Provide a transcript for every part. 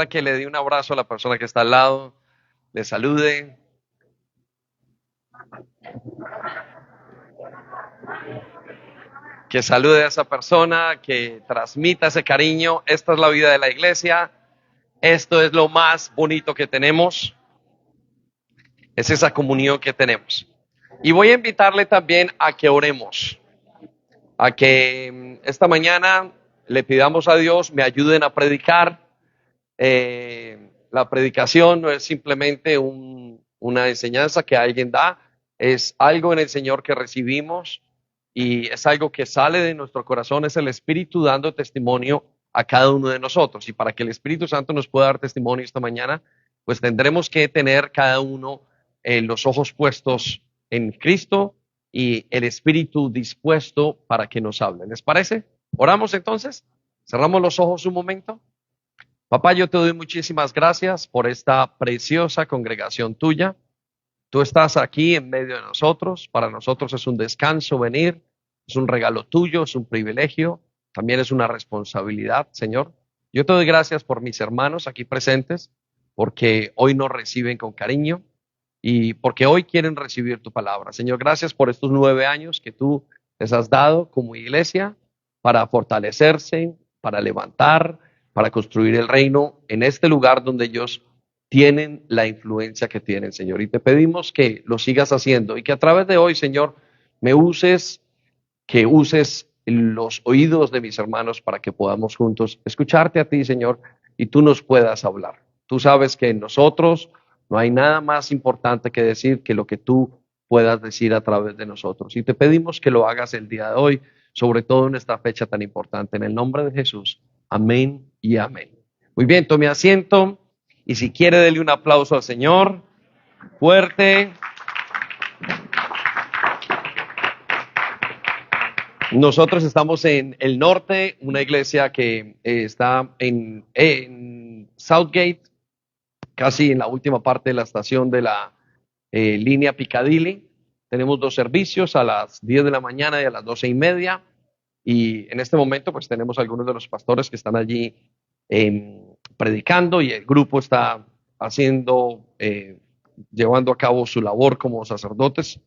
Que le dé un abrazo a la persona que está al lado, le salude. Que salude a esa persona, que transmita ese cariño. Esta es la vida de la iglesia. Esto es lo más bonito que tenemos. Es esa comunión que tenemos. Y voy a invitarle también a que oremos. A que esta mañana le pidamos a Dios me ayuden a predicar. La predicación no es simplemente una enseñanza que alguien da, es algo en el Señor que recibimos y es algo que sale de nuestro corazón, es el Espíritu dando testimonio a cada uno de nosotros. Y para que el Espíritu Santo nos pueda dar testimonio esta mañana, pues tendremos que tener cada uno los ojos puestos en Cristo y el Espíritu dispuesto para que nos hable. ¿Les parece? ¿Oramos entonces? Cerramos los ojos un momento. Papá, yo te doy muchísimas gracias por esta preciosa congregación tuya. Tú estás aquí en medio de nosotros. Para nosotros es un descanso venir, es un regalo tuyo, es un privilegio, también es una responsabilidad, Señor. Yo te doy gracias por mis hermanos aquí presentes, porque hoy nos reciben con cariño y porque hoy quieren recibir tu palabra. Señor, gracias por estos 9 años que tú les has dado como iglesia para fortalecerse, para levantar, para construir el reino en este lugar donde ellos tienen la influencia que tienen, Señor. Y te pedimos que lo sigas haciendo y que a través de hoy, Señor, que uses los oídos de mis hermanos para que podamos juntos escucharte a ti, Señor, y tú nos puedas hablar. Tú sabes que en nosotros no hay nada más importante que decir que lo que tú puedas decir a través de nosotros. Y te pedimos que lo hagas el día de hoy, sobre todo en esta fecha tan importante. En el nombre de Jesús. Amén y amén. Muy bien, tome asiento y si quiere dele un aplauso al Señor, fuerte. Nosotros estamos en el norte, una iglesia que está en Southgate, casi en la última parte de la estación de la línea Piccadilly. Tenemos 2 servicios, a las 10 de la mañana y a las 12:30. Y en este momento pues tenemos algunos de los pastores que están allí predicando y el grupo está llevando a cabo su labor como sacerdotes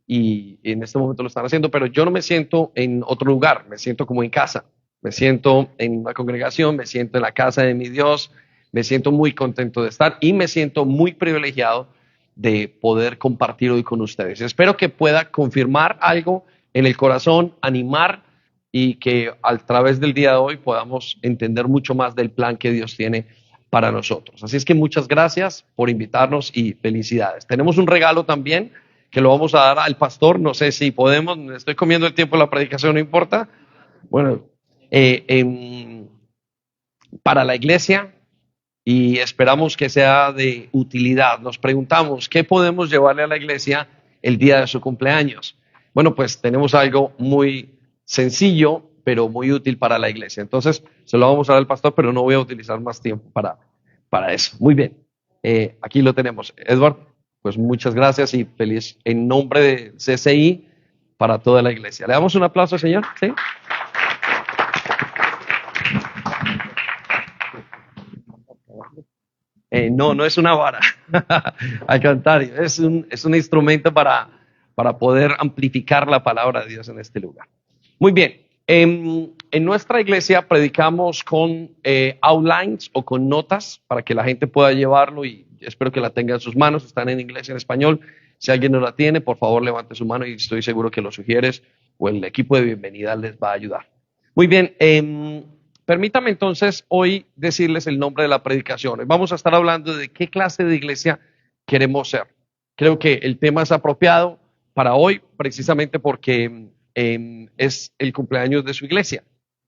y en este momento lo están haciendo, pero yo no me siento en otro lugar, me siento como en casa, me siento en una congregación, me siento en la casa de mi Dios, me siento muy contento de estar y me siento muy privilegiado de poder compartir hoy con ustedes. Espero que pueda confirmar algo en el corazón, animar y que a través del día de hoy podamos entender mucho más del plan que Dios tiene para nosotros. Así es que muchas gracias por invitarnos y felicidades. Tenemos un regalo también que lo vamos a dar al pastor, no sé si podemos, estoy comiendo el tiempo de la predicación, no importa. Bueno, para la iglesia y esperamos que sea de utilidad. Nos preguntamos, ¿qué podemos llevarle a la iglesia el día de su cumpleaños? Bueno, pues tenemos algo muy sencillo, pero muy útil para la iglesia. Entonces, se lo vamos a dar al pastor, pero no voy a utilizar más tiempo para eso. Muy bien, aquí lo tenemos. Edward, pues muchas gracias y feliz en nombre de CCI para toda la iglesia. ¿Le damos un aplauso, señor? ¿Sí? No, no es una vara, al contrario, es un instrumento para poder amplificar la palabra de Dios en este lugar. Muy bien, en nuestra iglesia predicamos con outlines o con notas para que la gente pueda llevarlo y espero que la tenga en sus manos, están en inglés y en español. Si alguien no la tiene, por favor levante su mano y estoy seguro que los sugieres o el equipo de bienvenida les va a ayudar. Muy bien, permítame entonces hoy decirles el nombre de la predicación. Vamos a estar hablando de qué clase de iglesia queremos ser. Creo que el tema es apropiado para hoy precisamente porque es el cumpleaños de su iglesia.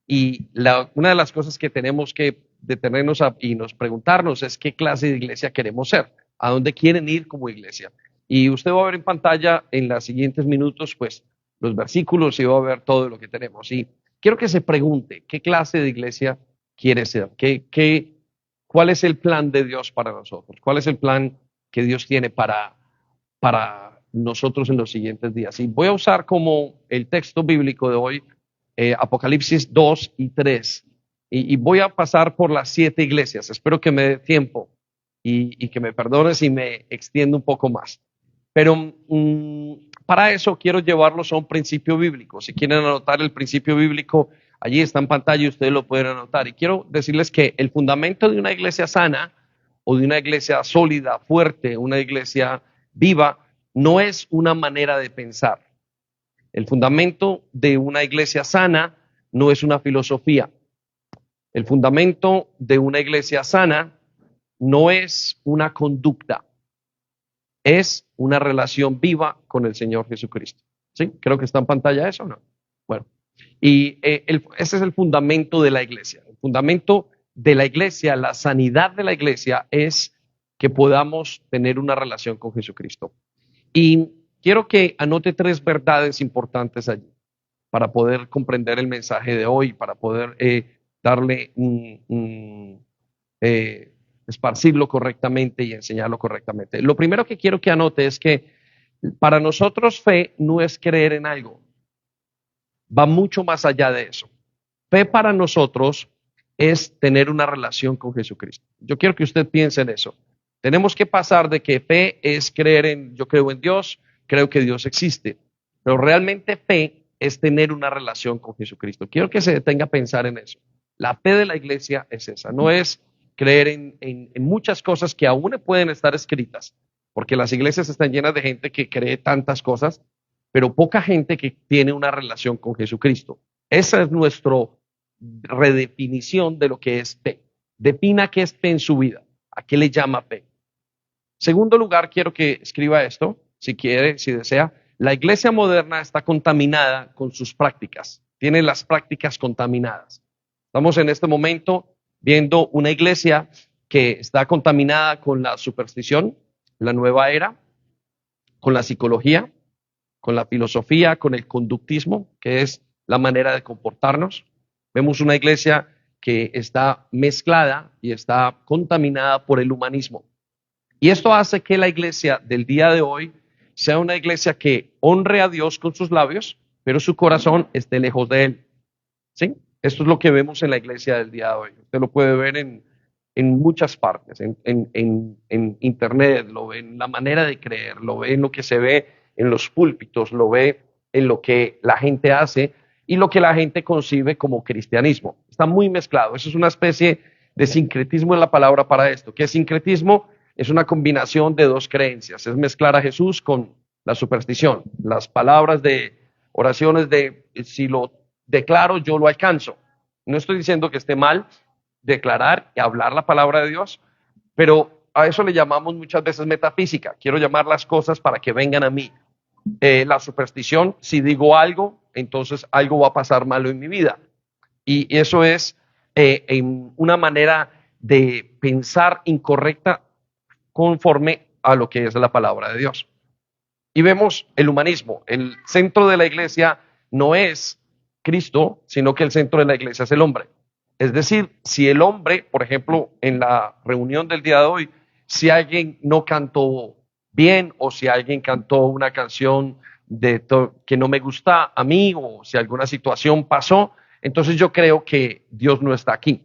Y una de las cosas que tenemos que detenernos y nos preguntarnos es qué clase de iglesia queremos ser, a dónde quieren ir como iglesia. Y usted va a ver en pantalla en los siguientes minutos pues los versículos y va a ver todo lo que tenemos. Y quiero que se pregunte, ¿qué clase de iglesia quiere ser? ¿Cuál es el plan de Dios para nosotros? ¿Cuál es el plan que Dios tiene para nosotros en los siguientes días? Y voy a usar como el texto bíblico de hoy, Apocalipsis 2 y 3. y voy a pasar por las 7 iglesias. Espero que me dé tiempo y que me perdones si me extiendo un poco más. Pero para eso quiero llevarlos a un principio bíblico. Si quieren anotar el principio bíblico, allí está en pantalla y ustedes lo pueden anotar. Y quiero decirles que el fundamento de una iglesia sana o de una iglesia sólida, fuerte, una iglesia viva, no es una manera de pensar. El fundamento de una iglesia sana no es una filosofía. El fundamento de una iglesia sana no es una conducta, es una relación viva con el Señor Jesucristo. ¿Sí? Creo que está en pantalla eso, ¿no? Bueno, y ese es el fundamento de la iglesia. El fundamento de la iglesia, la sanidad de la iglesia es que podamos tener una relación con Jesucristo. Y quiero que anote 3 verdades importantes allí para poder comprender el mensaje de hoy, para poder darle esparcirlo correctamente y enseñarlo correctamente. Lo primero que quiero que anote es que para nosotros fe no es creer en algo, va mucho más allá de eso. Fe para nosotros es tener una relación con Jesucristo. Yo quiero que usted piense en eso. Tenemos que pasar de que fe es creer en, yo creo en Dios, creo que Dios existe, pero realmente fe es tener una relación con Jesucristo. Quiero que se detenga a pensar en eso. La fe de la iglesia es esa, no es creer en muchas cosas que aún pueden estar escritas, porque las iglesias están llenas de gente que cree tantas cosas, pero poca gente que tiene una relación con Jesucristo. Esa es nuestra redefinición de lo que es fe. Defina qué es fe en su vida, a qué le llama fe. Segundo lugar, quiero que escriba esto, si quiere, si desea. La iglesia moderna está contaminada con sus prácticas, tiene las prácticas contaminadas. Estamos en este momento viendo una iglesia que está contaminada con la superstición, la nueva era, con la psicología, con la filosofía, con el conductismo, que es la manera de comportarnos. Vemos una iglesia que está mezclada y está contaminada por el humanismo. Y esto hace que la iglesia del día de hoy sea una iglesia que honre a Dios con sus labios, pero su corazón esté lejos de Él. ¿Sí? Esto es lo que vemos en la iglesia del día de hoy. Usted lo puede ver en muchas partes, en internet, lo ve en la manera de creer, lo ve en lo que se ve en los púlpitos, lo ve en lo que la gente hace y lo que la gente concibe como cristianismo. Está muy mezclado. Eso es una especie de sincretismo en la palabra para esto. ¿Qué es sincretismo? Es una combinación de 2 creencias. Es mezclar a Jesús con la superstición. Las palabras de oraciones de si lo declaro, yo lo alcanzo. No estoy diciendo que esté mal declarar y hablar la palabra de Dios, pero a eso le llamamos muchas veces metafísica. Quiero llamar las cosas para que vengan a mí. La superstición, si digo algo, entonces algo va a pasar malo en mi vida. Y eso es en una manera de pensar incorrecta conforme a lo que es la palabra de Dios. Y vemos el humanismo. El centro de la iglesia no es Cristo, sino que el centro de la iglesia es el hombre. Es decir, si el hombre, por ejemplo, en la reunión del día de hoy, si alguien no cantó bien o si alguien cantó una canción que no me gusta a mí o si alguna situación pasó, entonces yo creo que Dios no está aquí.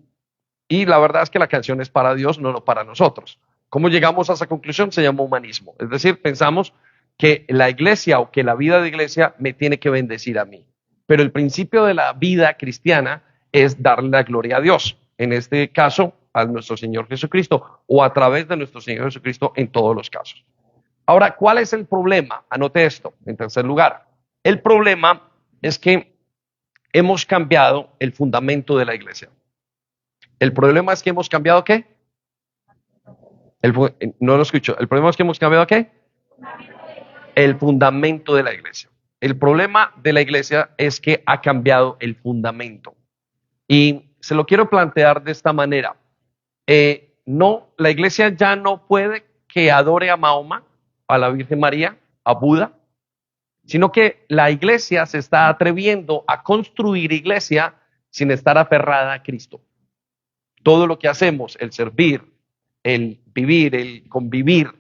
Y la verdad es que la canción es para Dios, no para nosotros. ¿Cómo llegamos a esa conclusión? Se llama humanismo. Es decir, pensamos que la iglesia o que la vida de iglesia me tiene que bendecir a mí. Pero el principio de la vida cristiana es darle la gloria a Dios. En este caso, a nuestro Señor Jesucristo o a través de nuestro Señor Jesucristo en todos los casos. Ahora, ¿cuál es el problema? Anote esto, en tercer lugar. El problema es que hemos cambiado el fundamento de la iglesia. El problema es que hemos cambiado ¿qué? No lo escucho. ¿El problema es que hemos cambiado qué? El fundamento de la iglesia. El problema de la iglesia es que ha cambiado el fundamento. Y se lo quiero plantear de esta manera. No, la iglesia ya no puede que adore a Mahoma, a la Virgen María, a Buda, sino que la iglesia se está atreviendo a construir iglesia sin estar aferrada a Cristo. Todo lo que hacemos, el servir, el vivir, el convivir,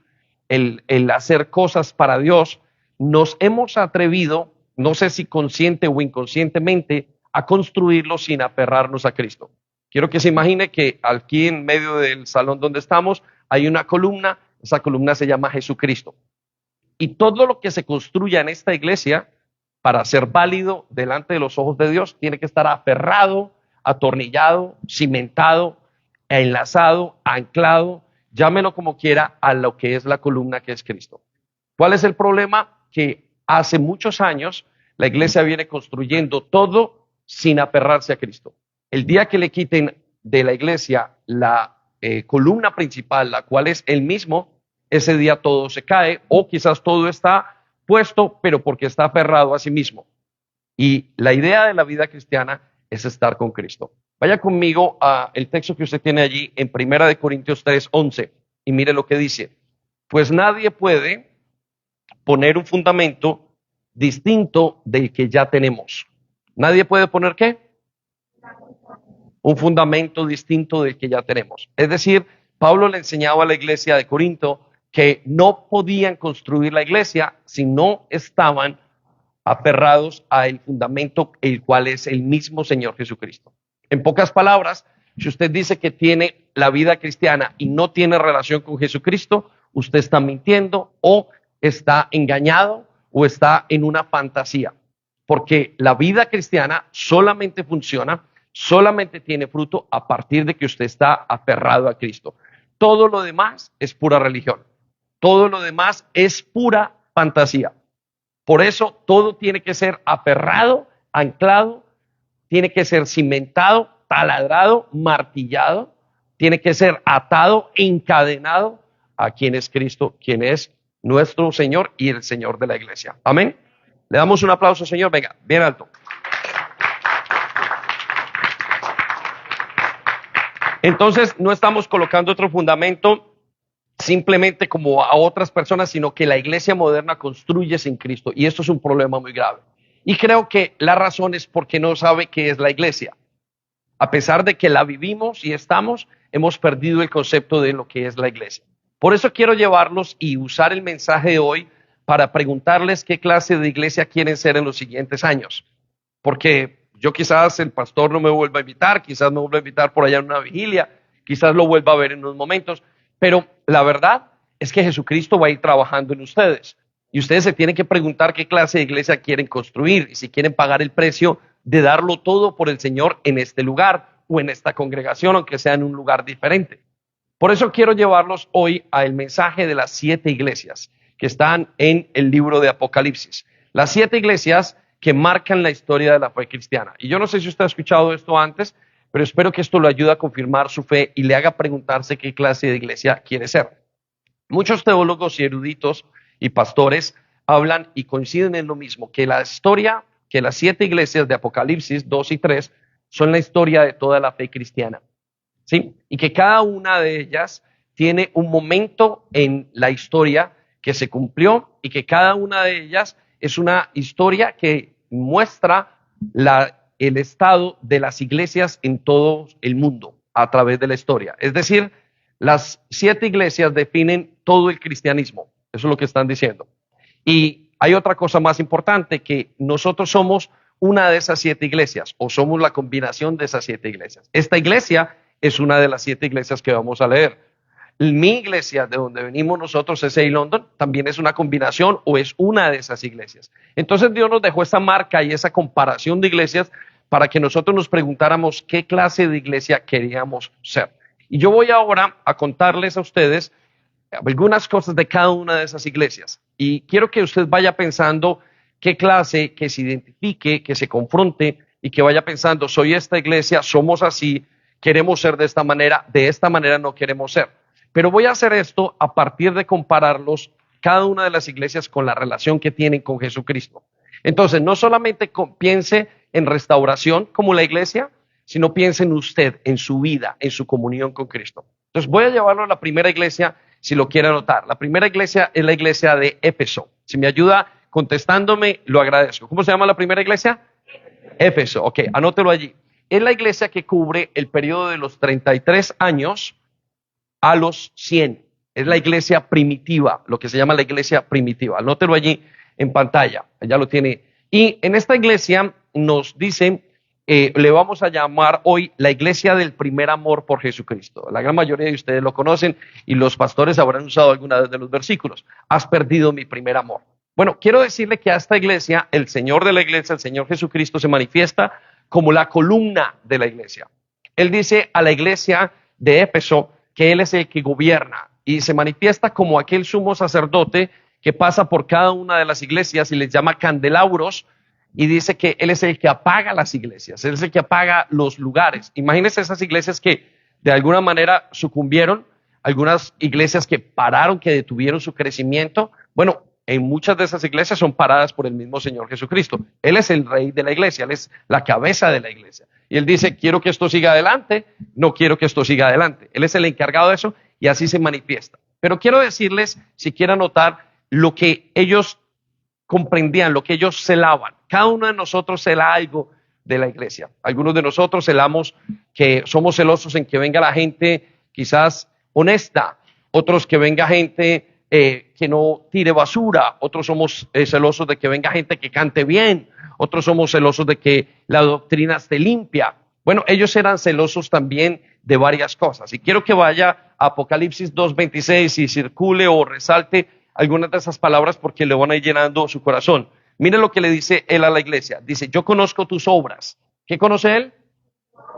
el hacer cosas para Dios, nos hemos atrevido, no sé si consciente o inconscientemente, a construirlo sin aferrarnos a Cristo. Quiero que se imagine que aquí en medio del salón donde estamos hay una columna, esa columna se llama Jesucristo. Y todo lo que se construya en esta iglesia, para ser válido delante de los ojos de Dios, tiene que estar aferrado, atornillado, cimentado, enlazado, anclado, llámelo como quiera, a lo que es la columna que es Cristo. ¿Cuál es el problema? Que hace muchos años la iglesia viene construyendo todo sin aferrarse a Cristo. El día que le quiten de la iglesia la columna principal, la cual es Él mismo, ese día todo se cae, o quizás todo está puesto, pero porque está aferrado a sí mismo. Y la idea de la vida cristiana es estar con Cristo. Vaya conmigo a el texto que usted tiene allí en 1 Corintios 3:11 y mire lo que dice. Pues nadie puede poner un fundamento distinto del que ya tenemos. ¿Nadie puede poner qué? Un fundamento distinto del que ya tenemos. Es decir, Pablo le enseñaba a la iglesia de Corinto que no podían construir la iglesia si no estaban aferrados al fundamento, el cual es el mismo Señor Jesucristo. En pocas palabras, si usted dice que tiene la vida cristiana y no tiene relación con Jesucristo, usted está mintiendo o está engañado o está en una fantasía. Porque la vida cristiana solamente funciona, solamente tiene fruto a partir de que usted está aferrado a Cristo. Todo lo demás es pura religión. Todo lo demás es pura fantasía. Por eso todo tiene que ser aferrado, anclado, tiene que ser cimentado, taladrado, martillado, tiene que ser atado, encadenado a quien es Cristo, quien es nuestro Señor y el Señor de la iglesia. Amén. Le damos un aplauso, Señor. Venga, bien alto. Entonces, no estamos colocando otro fundamento simplemente como a otras personas, sino que la iglesia moderna construye sin Cristo. Y esto es un problema muy grave. Y creo que la razón es porque no sabe qué es la iglesia. A pesar de que la vivimos y estamos, hemos perdido el concepto de lo que es la iglesia. Por eso quiero llevarlos y usar el mensaje de hoy para preguntarles qué clase de iglesia quieren ser en los siguientes años. Porque yo quizás el pastor no me vuelva a invitar, quizás me vuelva a invitar por allá en una vigilia, quizás lo vuelva a ver en unos momentos, pero la verdad es que Jesucristo va a ir trabajando en ustedes. Y ustedes se tienen que preguntar qué clase de iglesia quieren construir y si quieren pagar el precio de darlo todo por el Señor en este lugar o en esta congregación, aunque sea en un lugar diferente. Por eso quiero llevarlos hoy al mensaje de las 7 iglesias que están en el libro de Apocalipsis. Las 7 iglesias que marcan la historia de la fe cristiana. Y yo no sé si usted ha escuchado esto antes, pero espero que esto lo ayude a confirmar su fe y le haga preguntarse qué clase de iglesia quiere ser. Muchos teólogos y eruditos y pastores hablan y coinciden en lo mismo, que la historia, que las 7 iglesias de Apocalipsis 2 y 3 son la historia de toda la fe cristiana, ¿sí? Y que cada una de ellas tiene un momento en la historia que se cumplió y que cada una de ellas es una historia que muestra el estado de las iglesias en todo el mundo a través de la historia. Es decir, las 7 iglesias definen todo el cristianismo. Eso es lo que están diciendo. Y hay otra cosa más importante, que nosotros somos una de esas 7 iglesias, o somos la combinación de esas 7 iglesias. Esta iglesia es una de las 7 iglesias que vamos a leer. Mi iglesia, de donde venimos nosotros, S.A. London, también es una combinación o es una de esas iglesias. Entonces Dios nos dejó esa marca y esa comparación de iglesias para que nosotros nos preguntáramos qué clase de iglesia queríamos ser. Y yo voy ahora a contarles a ustedes algunas cosas de cada una de esas iglesias. Y quiero que usted vaya pensando qué clase, que se identifique, que se confronte y que vaya pensando, soy esta iglesia, somos así, queremos ser de esta manera no queremos ser. Pero voy a hacer esto a partir de compararlos, cada una de las iglesias, con la relación que tienen con Jesucristo. Entonces, no solamente piense en restauración como la iglesia, sino piense en usted, en su vida, en su comunión con Cristo. Entonces, voy a llevarlo a la primera iglesia, si lo quiere anotar. La primera iglesia es la iglesia de Éfeso. Si me ayuda contestándome, lo agradezco. ¿Cómo se llama la primera iglesia? Éfeso. Ok, anótelo allí. Es la iglesia que cubre el periodo de los 33 años a los 100. Es la iglesia primitiva, lo que se llama la iglesia primitiva. Anótelo allí en pantalla, ya lo tiene. Y en esta iglesia nos dicen le vamos a llamar hoy la iglesia del primer amor por Jesucristo. La gran mayoría de ustedes lo conocen y los pastores habrán usado alguna vez de los versículos. Has perdido mi primer amor. Bueno, quiero decirle que a esta iglesia, el Señor de la iglesia, el Señor Jesucristo, se manifiesta como la columna de la iglesia. Él dice a la iglesia de Éfeso que Él es el que gobierna y se manifiesta como aquel sumo sacerdote que pasa por cada una de las iglesias y les llama candelabros y dice que Él es el que apaga las iglesias, Él es el que apaga los lugares. Imagínense esas iglesias que de alguna manera sucumbieron, algunas iglesias que pararon, que detuvieron su crecimiento. Bueno, en muchas de esas iglesias son paradas por el mismo Señor Jesucristo. Él es el rey de la iglesia, Él es la cabeza de la iglesia. Y Él dice, quiero que esto siga adelante, no quiero que esto siga adelante. Él es el encargado de eso y así se manifiesta. Pero quiero decirles, si quieren notar, lo que ellos comprendían, lo que ellos celaban. Cada uno de nosotros cela algo de la iglesia. Algunos de nosotros celamos que somos celosos en que venga la gente quizás honesta, otros que venga gente que no tire basura, otros somos celosos de que venga gente que cante bien, otros somos celosos de que la doctrina esté limpia. Bueno, ellos eran celosos también de varias cosas. Y quiero que vaya a Apocalipsis 2:26 y circule o resalte algunas de esas palabras porque le van a ir llenando su corazón. Mire lo que le dice él a la iglesia. Dice, yo conozco tus obras. ¿Qué conoce él?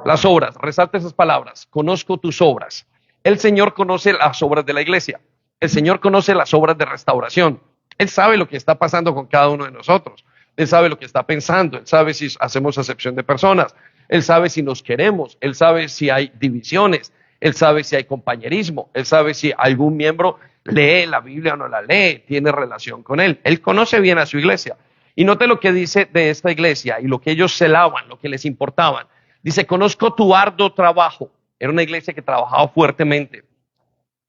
Las obras. Resalte esas palabras. Conozco tus obras. El Señor conoce las obras de la iglesia. El Señor conoce las obras de restauración. Él sabe lo que está pasando con cada uno de nosotros. Él sabe lo que está pensando. Él sabe si hacemos acepción de personas. Él sabe si nos queremos. Él sabe si hay divisiones. Él sabe si hay compañerismo. Él sabe si algún miembro lee la Biblia o no la lee, tiene relación con Él. Él conoce bien a su iglesia. Y note lo que dice de esta iglesia y lo que ellos celaban, lo que les importaban. Dice, conozco tu arduo trabajo. Era una iglesia que trabajaba fuertemente.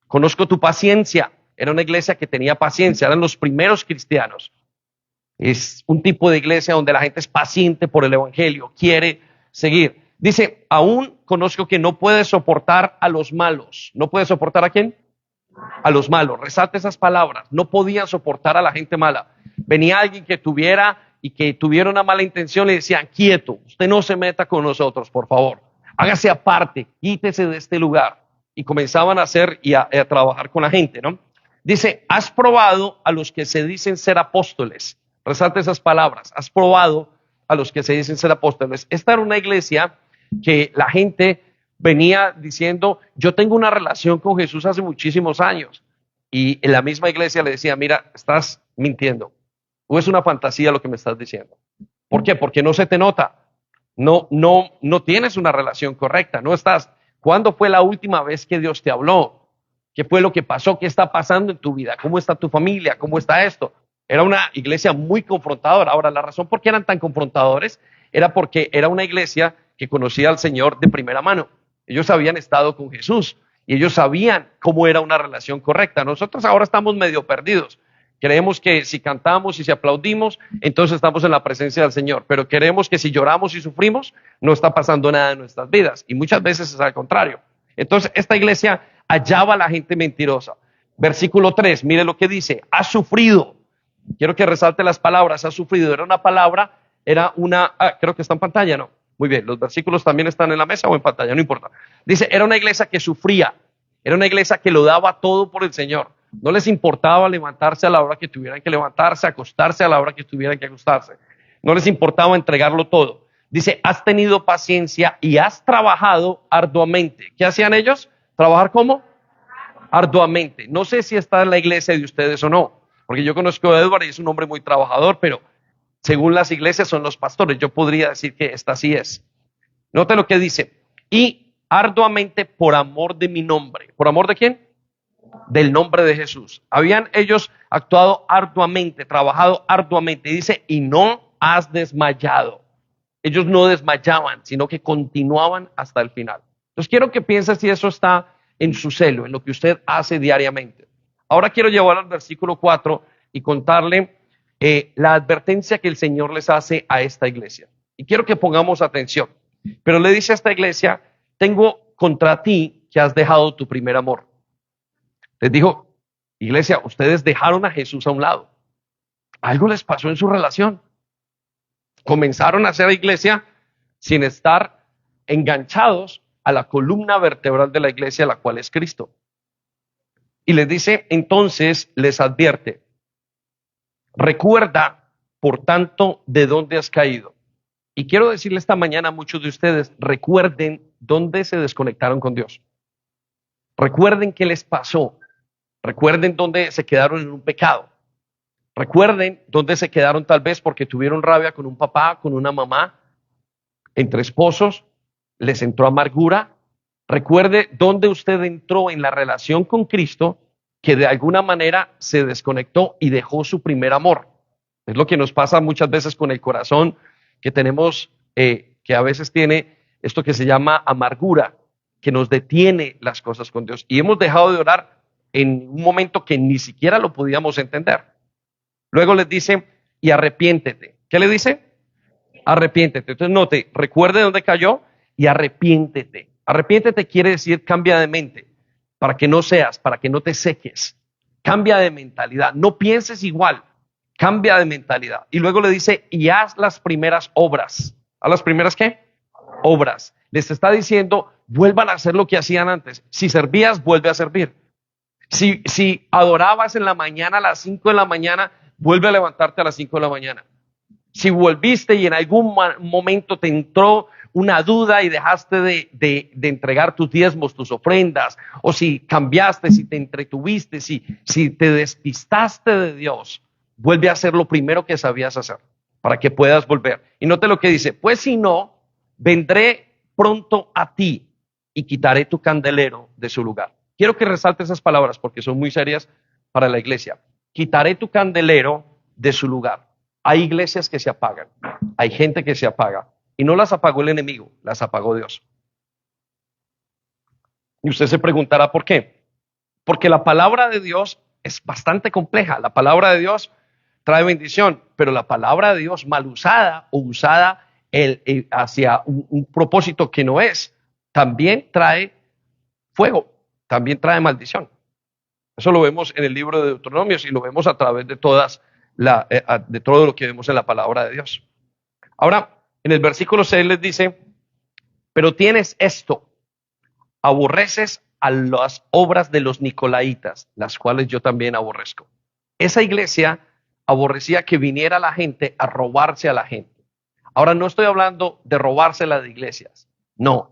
Conozco tu paciencia. Era una iglesia que tenía paciencia. Eran los primeros cristianos. Es un tipo de iglesia donde la gente es paciente por el evangelio, quiere seguir. Dice, aún conozco que no puede soportar a los malos. ¿No puede soportar a quién? A los malos. Resalte esas palabras. No podían soportar a la gente mala. Venía alguien que tuviera una mala intención, le decían, quieto, usted no se meta con nosotros, por favor. Hágase aparte, quítese de este lugar. Y comenzaban a hacer y a trabajar con la gente, ¿no? Dice, has probado a los que se dicen ser apóstoles. Resalte esas palabras. Has probado a los que se dicen ser apóstoles. Esta era una iglesia que la gente venía diciendo, yo tengo una relación con Jesús hace muchísimos años. Y en la misma iglesia le decía, mira, estás mintiendo. O es una fantasía lo que me estás diciendo. ¿Por qué? Porque no se te nota. No tienes una relación correcta. No estás. ¿Cuándo fue la última vez que Dios te habló? ¿Qué fue lo que pasó? ¿Qué está pasando en tu vida? ¿Cómo está tu familia? ¿Cómo está esto? Era una iglesia muy confrontadora. Ahora, la razón por qué eran tan confrontadores era porque era una iglesia que conocía al Señor de primera mano. Ellos habían estado con Jesús y ellos sabían cómo era una relación correcta. Nosotros ahora estamos medio perdidos. Creemos que si cantamos y si aplaudimos, entonces estamos en la presencia del Señor. Pero creemos que si lloramos y sufrimos, no está pasando nada en nuestras vidas. Y muchas veces es al contrario. Entonces, esta iglesia hallaba a la gente mentirosa. Versículo 3, mire lo que dice. Ha sufrido. Quiero que resalte las palabras. Ha sufrido. Era una palabra, creo que está en pantalla, ¿no? Muy bien, los versículos también están en la mesa o en pantalla, no importa. Dice, era una iglesia que sufría. Era una iglesia que lo daba todo por el Señor. No les importaba levantarse a la hora que tuvieran que levantarse, acostarse a la hora que tuvieran que acostarse. No les importaba entregarlo todo. Dice, has tenido paciencia y has trabajado arduamente. ¿Qué hacían ellos? ¿Trabajar cómo? Arduamente. No sé si está en la iglesia de ustedes o no, porque yo conozco a Edward y es un hombre muy trabajador, pero según las iglesias son los pastores. Yo podría decir que esta sí es. Note lo que dice. Y arduamente por amor de mi nombre. ¿Por amor de quién? Del nombre de Jesús. Habían ellos actuado arduamente, trabajado arduamente. Y dice, y no has desmayado. Ellos no desmayaban, sino que continuaban hasta el final. Entonces quiero que piense si eso está en su celo, en lo que usted hace diariamente. Ahora quiero llevar al versículo 4 y contarle la advertencia que el Señor les hace a esta iglesia. Y quiero que pongamos atención. Pero le dice a esta iglesia, tengo contra ti que has dejado tu primer amor. Les dijo, iglesia, ustedes dejaron a Jesús a un lado. Algo les pasó en su relación. Comenzaron a hacer iglesia sin estar enganchados a la columna vertebral de la iglesia, la cual es Cristo. Y les dice, entonces les advierte, recuerda, por tanto, de dónde has caído. Y quiero decirle esta mañana a muchos de ustedes, recuerden dónde se desconectaron con Dios. Recuerden qué les pasó. Recuerden dónde se quedaron en un pecado. Recuerden dónde se quedaron tal vez porque tuvieron rabia con un papá, con una mamá, entre esposos, les entró amargura. Recuerde dónde usted entró en la relación con Cristo, que de alguna manera se desconectó y dejó su primer amor. Es lo que nos pasa muchas veces con el corazón, que tenemos, que a veces tiene esto que se llama amargura, que nos detiene las cosas con Dios. Y hemos dejado de orar en un momento que ni siquiera lo podíamos entender. Luego les dice, y arrepiéntete. ¿Qué le dice? Arrepiéntete. Entonces note, recuerde dónde cayó y arrepiéntete. Arrepiéntete quiere decir cambia de mente, para que no seas, para que no te seques. Cambia de mentalidad, no pienses igual, cambia de mentalidad. Y luego le dice, y haz las primeras obras. ¿A las primeras qué? Obras. Les está diciendo, vuelvan a hacer lo que hacían antes. Si servías, vuelve a servir. Si adorabas en la mañana a las 5 de la mañana, vuelve a levantarte a las 5 de la mañana. Si volviste y en algún momento te entró una duda y dejaste de entregar tus diezmos, tus ofrendas, o si cambiaste, si te entretuviste, si te despistaste de Dios, vuelve a hacer lo primero que sabías hacer para que puedas volver. Y note lo que dice, pues si no, vendré pronto a ti y quitaré tu candelero de su lugar. Quiero que resalte esas palabras porque son muy serias para la iglesia. Quitaré tu candelero de su lugar. Hay iglesias que se apagan, hay gente que se apaga, y no las apagó el enemigo, las apagó Dios. Y usted se preguntará ¿por qué? Porque la palabra de Dios es bastante compleja. La palabra de Dios trae bendición, pero la palabra de Dios mal usada o usada hacia un propósito que no es, también trae fuego, también trae maldición. Eso lo vemos en el libro de Deuteronomio y lo vemos a través de de todo lo que vemos en la palabra de Dios. Ahora, en el versículo 6 les dice, pero tienes esto, aborreces a las obras de los nicolaitas, las cuales yo también aborrezco. Esa iglesia aborrecía que viniera la gente a robarse a la gente. Ahora no estoy hablando de robársela de iglesias, no.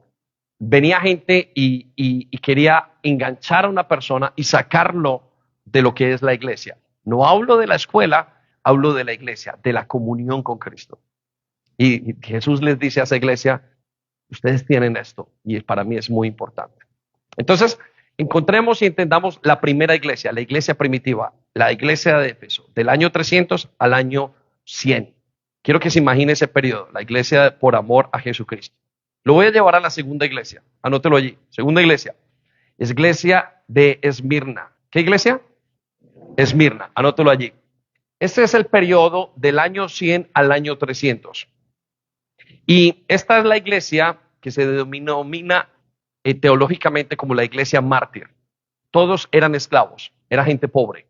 Venía gente y quería enganchar a una persona y sacarlo de lo que es la iglesia. No hablo de la escuela, hablo de la iglesia, de la comunión con Cristo. Y Jesús les dice a esa iglesia, ustedes tienen esto, y para mí es muy importante. Entonces, encontremos y entendamos la primera iglesia, la iglesia primitiva, la iglesia de Éfeso, del año 300 al año 100. Quiero que se imagine ese periodo, la iglesia por amor a Jesucristo. Lo voy a llevar a la segunda iglesia, anótelo allí. Segunda iglesia, es iglesia de Esmirna. ¿Qué iglesia? Esmirna, anótelo allí. Este es el periodo del año 100 al año 300. Y esta es la iglesia que se denomina teológicamente como la iglesia mártir. Todos eran esclavos, era gente pobre.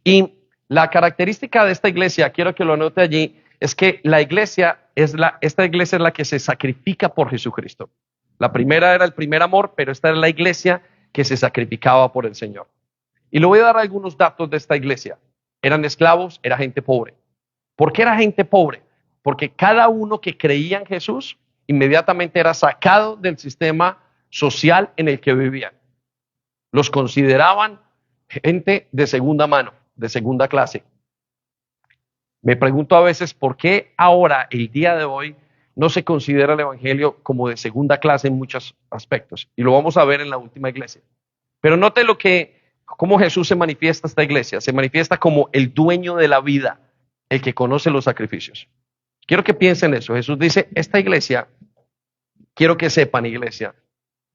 Y la característica de esta iglesia, quiero que lo anote allí, es que esta iglesia es la que se sacrifica por Jesucristo. La primera era el primer amor, pero esta era la iglesia que se sacrificaba por el Señor. Y le voy a dar algunos datos de esta iglesia. Eran esclavos, era gente pobre. ¿Por qué era gente pobre? Porque cada uno que creía en Jesús inmediatamente era sacado del sistema social en el que vivían. Los consideraban gente de segunda mano, de segunda clase. Me pregunto a veces por qué ahora, el día de hoy, no se considera el evangelio como de segunda clase en muchos aspectos. Y lo vamos a ver en la última iglesia. Pero note cómo Jesús se manifiesta a esta iglesia. Se manifiesta como el dueño de la vida, el que conoce los sacrificios. Quiero que piensen eso. Jesús dice, esta iglesia, quiero que sepan, iglesia,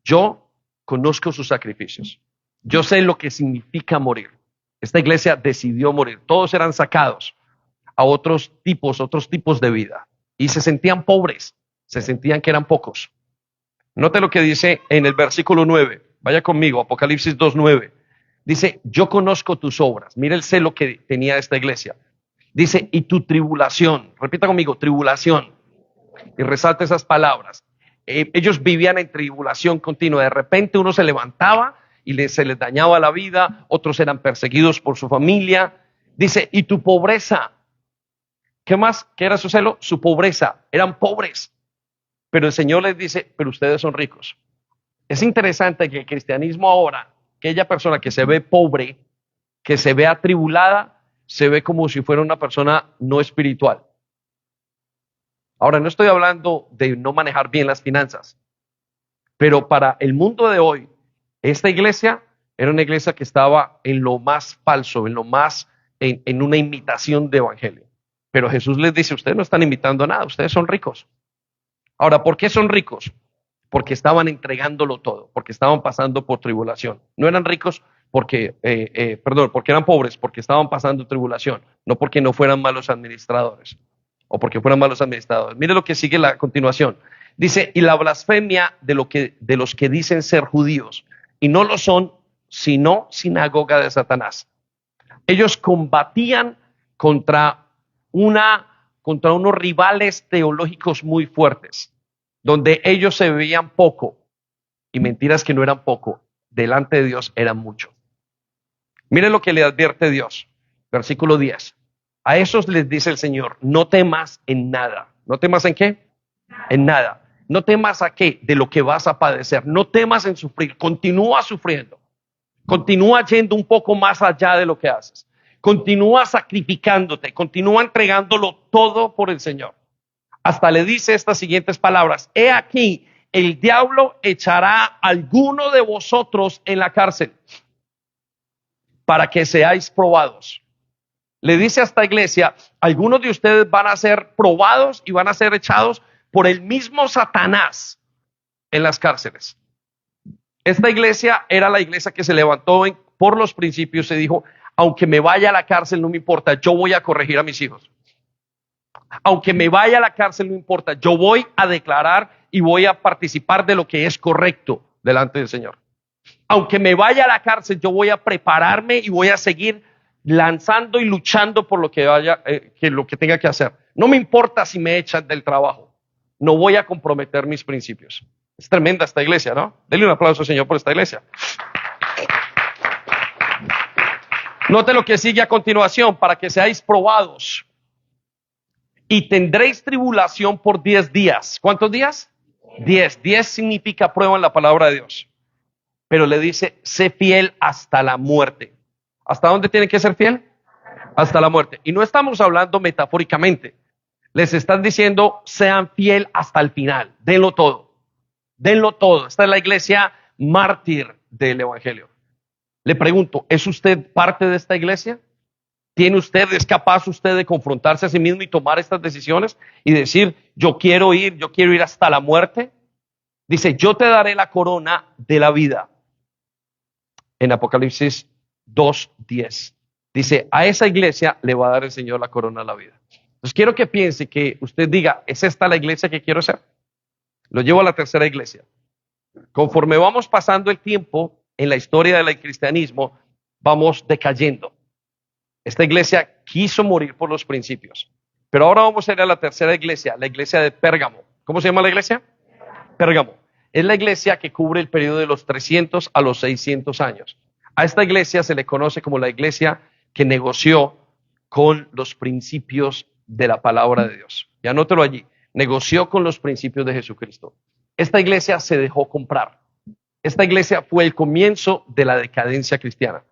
yo conozco sus sacrificios. Yo sé lo que significa morir. Esta iglesia decidió morir. Todos eran sacados a otros tipos de vida. Y se sentían pobres, se sentían que eran pocos. Note lo que dice en el versículo 9. Vaya conmigo, Apocalipsis 2:9. Dice, yo conozco tus obras. Mira el celo que tenía esta iglesia. Dice, y tu tribulación. Repita conmigo, tribulación. Y resalta esas palabras. Ellos vivían en tribulación continua. De repente uno se levantaba y se les dañaba la vida, otros eran perseguidos por su familia. Dice, y tu pobreza. ¿Qué más? ¿Qué era su celo? Su pobreza. Eran pobres. Pero el Señor les dice, pero ustedes son ricos. Es interesante que el cristianismo ahora, aquella persona que se ve pobre, que se ve atribulada, se ve como si fuera una persona no espiritual. Ahora, no estoy hablando de no manejar bien las finanzas, pero para el mundo de hoy, esta iglesia era una iglesia que estaba en lo más falso, en lo más, en una imitación de evangelio. Pero Jesús les dice, ustedes no están imitando nada, ustedes son ricos. Ahora, ¿por qué son ricos? Porque estaban entregándolo todo, porque estaban pasando por tribulación. No eran ricos porque eran pobres, porque estaban pasando tribulación, no porque no fueran malos administradores o porque fueran malos administradores. Mire lo que sigue la continuación. Dice, y la blasfemia de los que dicen ser judíos y no lo son, sino sinagoga de Satanás. Ellos combatían contra unos rivales teológicos muy fuertes, donde ellos se veían poco, y mentiras que no eran poco, delante de Dios eran mucho. Miren lo que le advierte Dios, versículo 10. A esos les dice el Señor, no temas en nada. ¿No temas en qué? En nada. No temas a qué, de lo que vas a padecer. No temas en sufrir, continúa sufriendo. Continúa yendo un poco más allá de lo que haces. Continúa sacrificándote, continúa entregándolo todo por el Señor. Hasta le dice estas siguientes palabras, he aquí, el diablo echará a alguno de vosotros en la cárcel para que seáis probados. Le dice a esta iglesia, algunos de ustedes van a ser probados y van a ser echados por el mismo Satanás en las cárceles. Esta iglesia era la iglesia que se levantó por los principios, se dijo, aunque me vaya a la cárcel no me importa, yo voy a corregir a mis hijos. Aunque me vaya a la cárcel no importa, yo voy a declarar y voy a participar de lo que es correcto delante del Señor. Aunque me vaya a la cárcel, yo voy a prepararme y voy a seguir lanzando y luchando por lo que lo que tenga que hacer. No me importa si me echan del trabajo, no voy a comprometer mis principios. Es tremenda esta iglesia, ¿no? Denle un aplauso, Señor, por esta iglesia. Note lo que sigue a continuación, para que seáis probados. Y tendréis tribulación por 10 días. ¿Cuántos días? 10. 10 significa prueba en la palabra de Dios. Pero le dice, sé fiel hasta la muerte. ¿Hasta dónde tiene que ser fiel? Hasta la muerte. Y no estamos hablando metafóricamente. Les están diciendo, sean fiel hasta el final. Denlo todo. Denlo todo. Esta es la iglesia mártir del evangelio. Le pregunto, ¿es usted parte de esta iglesia? ¿Es capaz usted de confrontarse a sí mismo y tomar estas decisiones y decir, yo quiero ir hasta la muerte? Dice, yo te daré la corona de la vida. En Apocalipsis 2:10. Dice, a esa iglesia le va a dar el Señor la corona de la vida. Entonces quiero que piense, que usted diga, ¿es esta la iglesia que quiero ser? Lo llevo a la tercera iglesia. Conforme vamos pasando el tiempo en la historia del cristianismo, vamos decayendo. Esta iglesia quiso morir por los principios. Pero ahora vamos a ir a la tercera iglesia, la iglesia de Pérgamo. ¿Cómo se llama la iglesia? Pérgamo. Es la iglesia que cubre el periodo de los 300 a los 600 años. A esta iglesia se le conoce como la iglesia que negoció con los principios de la palabra de Dios. Y anótelo allí. Negoció con los principios de Jesucristo. Esta iglesia se dejó comprar. Esta iglesia fue el comienzo de la decadencia cristiana.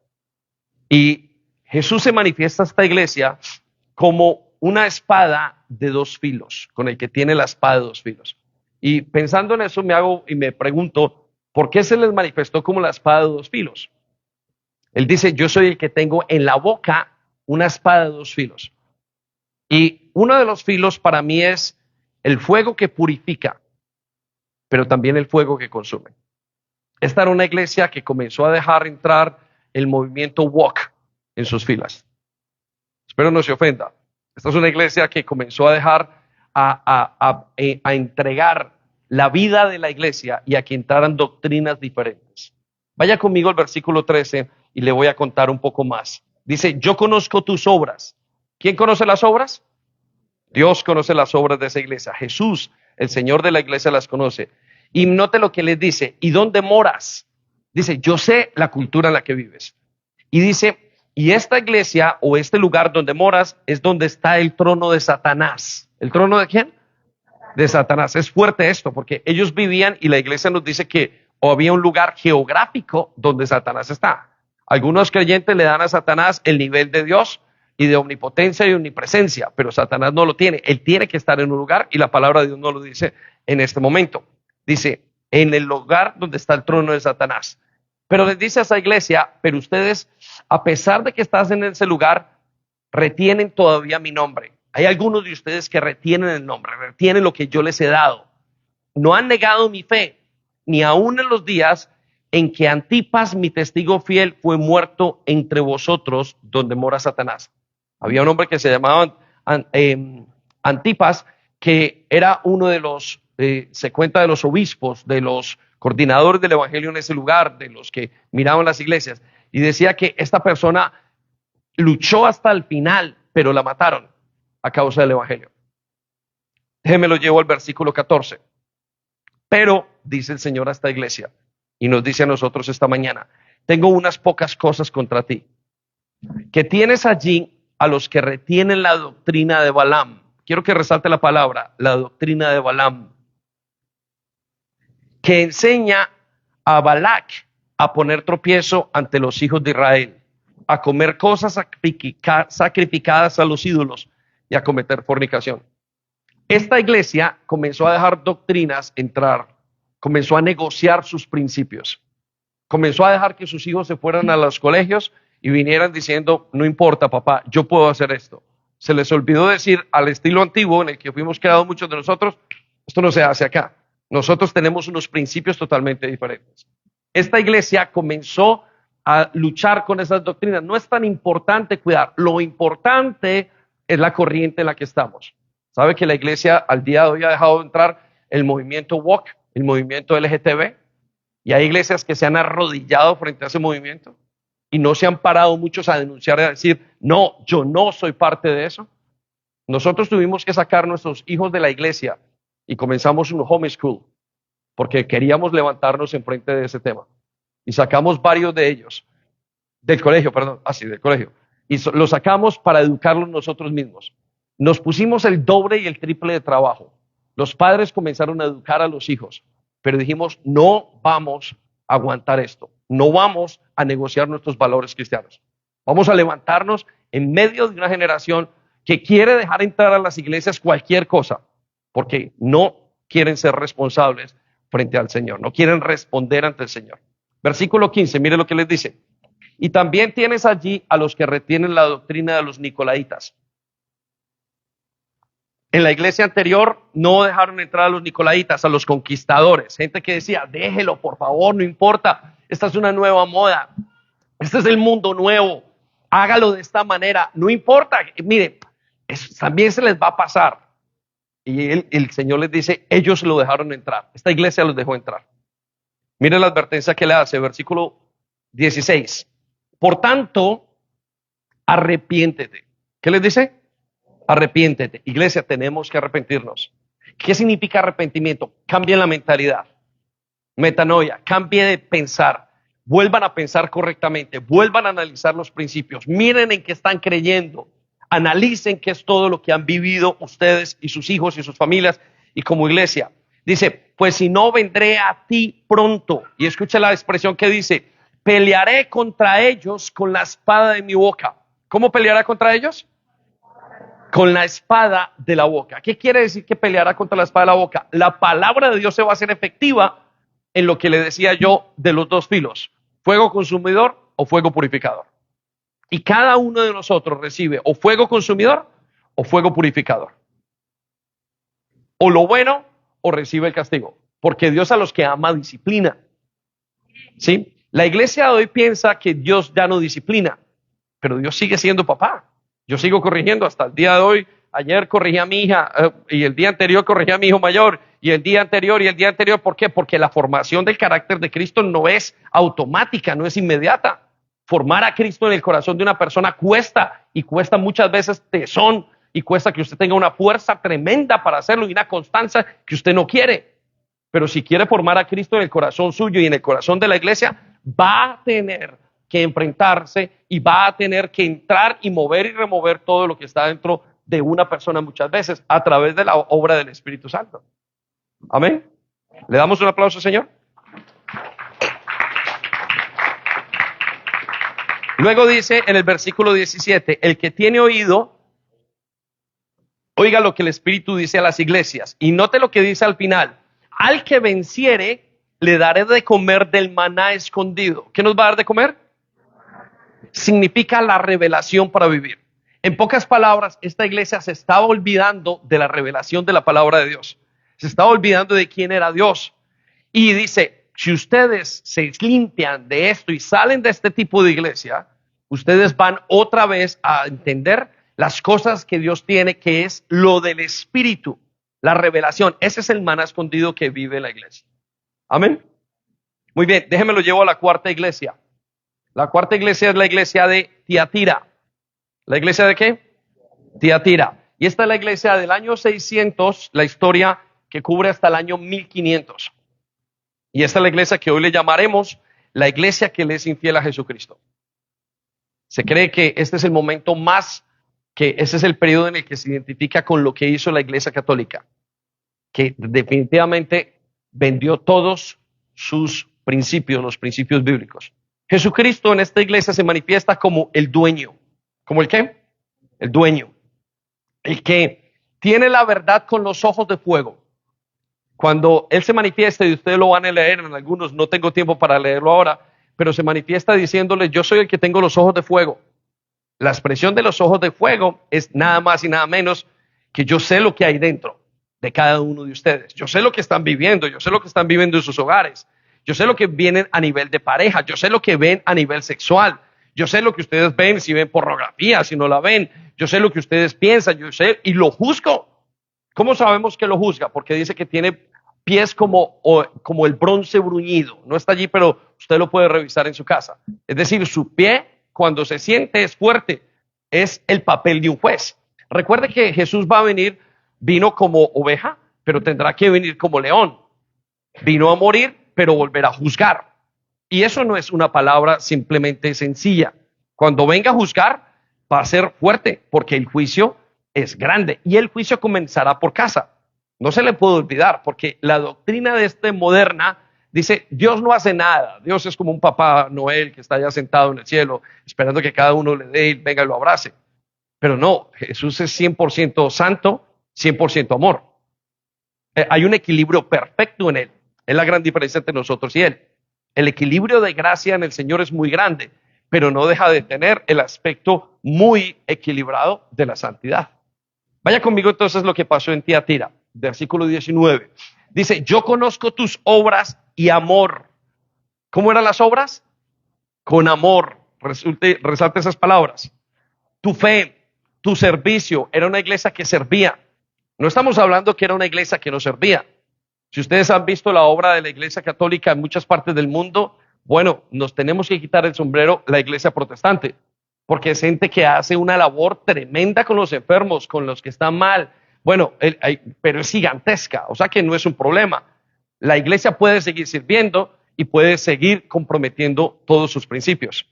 Y Jesús se manifiesta a esta iglesia como una espada de 2 filos, con el que tiene la espada de 2 filos. Y pensando en eso me pregunto, ¿por qué se les manifestó como la espada de 2 filos? Él dice, yo soy el que tengo en la boca una espada de 2 filos. Y uno de los filos para mí es el fuego que purifica, pero también el fuego que consume. Esta era una iglesia que comenzó a dejar entrar el movimiento woke en sus filas. Espero no se ofenda. Esta es una iglesia que comenzó a dejar a entregar la vida de la iglesia y a que entraran doctrinas diferentes. Vaya conmigo al versículo 13 y le voy a contar un poco más. Dice, yo conozco tus obras. ¿Quién conoce las obras? Dios conoce las obras de esa iglesia. Jesús El Señor de la iglesia las conoce. Y note lo que les dice, ¿y dónde moras? Dice, yo sé la cultura en la que vives. Y dice, y esta iglesia o este lugar donde moras es donde está el trono de Satanás. ¿El trono de quién? De Satanás. Es fuerte esto, porque ellos vivían y la iglesia nos dice que había un lugar geográfico donde Satanás está. Algunos creyentes le dan a Satanás el nivel de Dios y de omnipotencia y omnipresencia, pero Satanás no lo tiene. Él tiene que estar en un lugar y la palabra de Dios no lo dice en este momento. Dice, en el lugar donde está el trono de Satanás. Pero les dice a esa iglesia, pero ustedes, a pesar de que estás en ese lugar, retienen todavía mi nombre. Hay algunos de ustedes que retienen el nombre, retienen lo que yo les he dado. No han negado mi fe, ni aun en los días en que Antipas, mi testigo fiel, fue muerto entre vosotros, donde mora Satanás. Había un hombre que se llamaba Antipas, que era uno de los, se cuenta, de los obispos, de los coordinadores del evangelio en ese lugar, de los que miraban las iglesias, y decía que esta persona luchó hasta el final, pero la mataron a causa del evangelio. Déjeme lo llevo al versículo 14. Pero, dice el Señor a esta iglesia, y nos dice a nosotros esta mañana, tengo unas pocas cosas contra ti, que tienes allí a los que retienen la doctrina de Balaam. Quiero que resalte la palabra, la doctrina de Balaam, que enseña a Balac a poner tropiezo ante los hijos de Israel, a comer cosas sacrificadas a los ídolos y a cometer fornicación. Esta iglesia comenzó a dejar doctrinas entrar, comenzó a negociar sus principios, comenzó a dejar que sus hijos se fueran a los colegios y vinieran diciendo, no importa papá, yo puedo hacer esto. Se les olvidó decir al estilo antiguo en el que fuimos creados muchos de nosotros, esto no se hace acá. Nosotros tenemos unos principios totalmente diferentes. Esta iglesia comenzó a luchar con esas doctrinas. No es tan importante cuidar, lo importante es la corriente en la que estamos. ¿Sabe que la iglesia al día de hoy ha dejado de entrar el movimiento woke, el movimiento LGTB? Y hay iglesias que se han arrodillado frente a ese movimiento y no se han parado muchos a denunciar y a decir, no, yo no soy parte de eso. Nosotros tuvimos que sacar a nuestros hijos de la iglesia y comenzamos un homeschool porque queríamos levantarnos en frente de ese tema. Y sacamos varios de ellos del colegio, del colegio. Y los sacamos para educarlos nosotros mismos. Nos pusimos el doble y el triple de trabajo. Los padres comenzaron a educar a los hijos, pero dijimos, no vamos a aguantar esto. No vamos a negociar nuestros valores cristianos. Vamos a levantarnos en medio de una generación que quiere dejar entrar a las iglesias cualquier cosa, porque no quieren ser responsables frente al Señor, no quieren responder ante el Señor. Versículo 15, mire lo que les dice. Y también tienes allí a los que retienen la doctrina de los nicolaitas. En la iglesia anterior no dejaron entrar a los nicolaitas, a los conquistadores, gente que decía, déjelo por favor, no importa, esta es una nueva moda, este es el mundo nuevo, hágalo de esta manera, no importa, mire, también se les va a pasar. Y el Señor les dice, ellos lo dejaron entrar, esta iglesia los dejó entrar. Mire la advertencia que le hace, versículo 16. Por tanto, arrepiéntete. ¿Qué les dice? Arrepiéntete. Iglesia, tenemos que arrepentirnos. ¿Qué significa arrepentimiento? Cambien la mentalidad. Metanoia, cambie de pensar. Vuelvan a pensar correctamente. Vuelvan a analizar los principios. Miren en qué están creyendo. Analicen qué es todo lo que han vivido ustedes y sus hijos y sus familias y como iglesia. Dice, pues si no vendré a ti pronto. Y escucha la expresión que dice, pelearé contra ellos con la espada de mi boca. ¿Cómo peleará contra ellos? Con la espada de la boca. ¿Qué quiere decir que peleará contra la espada de la boca? La palabra de Dios se va a hacer efectiva en lo que le decía yo de los dos filos. Fuego consumidor o fuego purificador. Y cada uno de nosotros recibe o fuego consumidor o fuego purificador. O lo bueno o recibe el castigo. Porque Dios a los que ama disciplina. ¿Sí? La iglesia de hoy piensa que Dios ya no disciplina, pero Dios sigue siendo papá. Yo sigo corrigiendo hasta el día de hoy. Ayer corrigí a mi hija y el día anterior corrigí a mi hijo mayor y el día anterior y el día anterior. ¿Por qué? Porque la formación del carácter de Cristo no es automática, no es inmediata. Formar a Cristo en el corazón de una persona cuesta y cuesta muchas veces tesón y cuesta que usted tenga una fuerza tremenda para hacerlo y una constancia que usted no quiere. Pero si quiere formar a Cristo en el corazón suyo y en el corazón de la iglesia, va a tener que enfrentarse y va a tener que entrar y mover y remover todo lo que está dentro de una persona muchas veces a través de la obra del Espíritu Santo. Amén. ¿Le damos un aplauso, Señor? Luego dice en el versículo 17, el que tiene oído, oiga lo que el Espíritu dice a las iglesias. Y note lo que dice al final. Al que venciere, le daré de comer del maná escondido. ¿Qué nos va a dar de comer? Significa la revelación para vivir. En pocas palabras, esta iglesia se estaba olvidando de la revelación de la palabra de Dios. Se estaba olvidando de quién era Dios. Y dice, si ustedes se limpian de esto y salen de este tipo de iglesia, ustedes van otra vez a entender las cosas que Dios tiene, que es lo del Espíritu. La revelación, ese es el maná escondido que vive la iglesia. Amén. Muy bien, déjenme lo llevo a la cuarta iglesia. La cuarta iglesia es la iglesia de Tiatira. ¿La iglesia de qué? Tiatira. Y esta es la iglesia del año 600, la historia que cubre hasta el año 1500. Y esta es la iglesia que hoy le llamaremos la iglesia que le es infiel a Jesucristo. Se cree que este es el momento más, que ese es el periodo en el que se identifica con lo que hizo la iglesia católica, que definitivamente vendió todos sus principios, los principios bíblicos. Jesucristo en esta iglesia se manifiesta como el dueño. ¿Como el qué? El dueño. El que tiene la verdad con los ojos de fuego. Cuando Él se manifiesta, y ustedes lo van a leer en algunos, no tengo tiempo para leerlo ahora, pero se manifiesta diciéndole, yo soy el que tengo los ojos de fuego. La expresión de los ojos de fuego es nada más y nada menos que yo sé lo que hay dentro de cada uno de ustedes. Yo sé lo que están viviendo, yo sé lo que están viviendo en sus hogares. Yo sé lo que vienen a nivel de pareja, yo sé lo que ven a nivel sexual. Yo sé lo que ustedes ven, si ven pornografía, si no la ven. Yo sé lo que ustedes piensan, yo sé y lo juzgo. ¿Cómo sabemos que lo juzga? Porque dice que tiene pies como el bronce bruñido. No está allí, pero usted lo puede revisar en su casa. Es decir, su pie cuando se siente es fuerte. Es el papel de un juez. Recuerde que Jesús va a venir, vino como oveja, pero tendrá que venir como león. Vino a morir, pero volverá a juzgar. Y eso no es una palabra simplemente sencilla. Cuando venga a juzgar, va a ser fuerte, porque el juicio es grande. Y el juicio comenzará por casa. No se le puede olvidar, porque la doctrina de este moderna dice, Dios no hace nada. Dios es como un papá Noel que está allá sentado en el cielo, esperando que cada uno le dé y venga y lo abrace. Pero no, Jesús es 100% santo, 100% amor. Hay un equilibrio perfecto en Él. Es la gran diferencia entre nosotros y Él. El equilibrio de gracia en el Señor es muy grande, pero no deja de tener el aspecto muy equilibrado de la santidad. Vaya conmigo entonces lo que pasó en Tiatira, versículo 19. Dice, yo conozco tus obras y amor. ¿Cómo eran las obras? Con amor. Resalte esas palabras. Tu fe, tu servicio. Era una iglesia que servía. No estamos hablando que era una iglesia que no servía. Si ustedes han visto la obra de la iglesia católica en muchas partes del mundo, bueno, nos tenemos que quitar el sombrero la iglesia protestante, porque es gente que hace una labor tremenda con los enfermos, con los que están mal. Bueno, pero es gigantesca, o sea que no es un problema. La iglesia puede seguir sirviendo y puede seguir comprometiendo todos sus principios.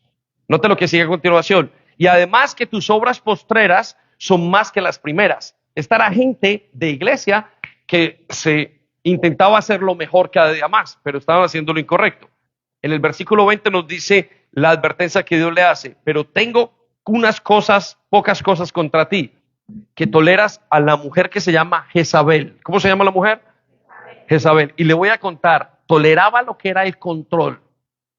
Note lo que sigue a continuación. Y además que tus obras postreras son más que las primeras. Esta era gente de iglesia que se intentaba hacer lo mejor cada día más, pero estaban haciendo lo incorrecto. En el versículo 20 nos dice la advertencia que Dios le hace, pero tengo unas cosas, pocas cosas contra ti, que toleras a la mujer que se llama Jezabel. ¿Cómo se llama la mujer? Jezabel. Y le voy a contar, toleraba lo que era el control.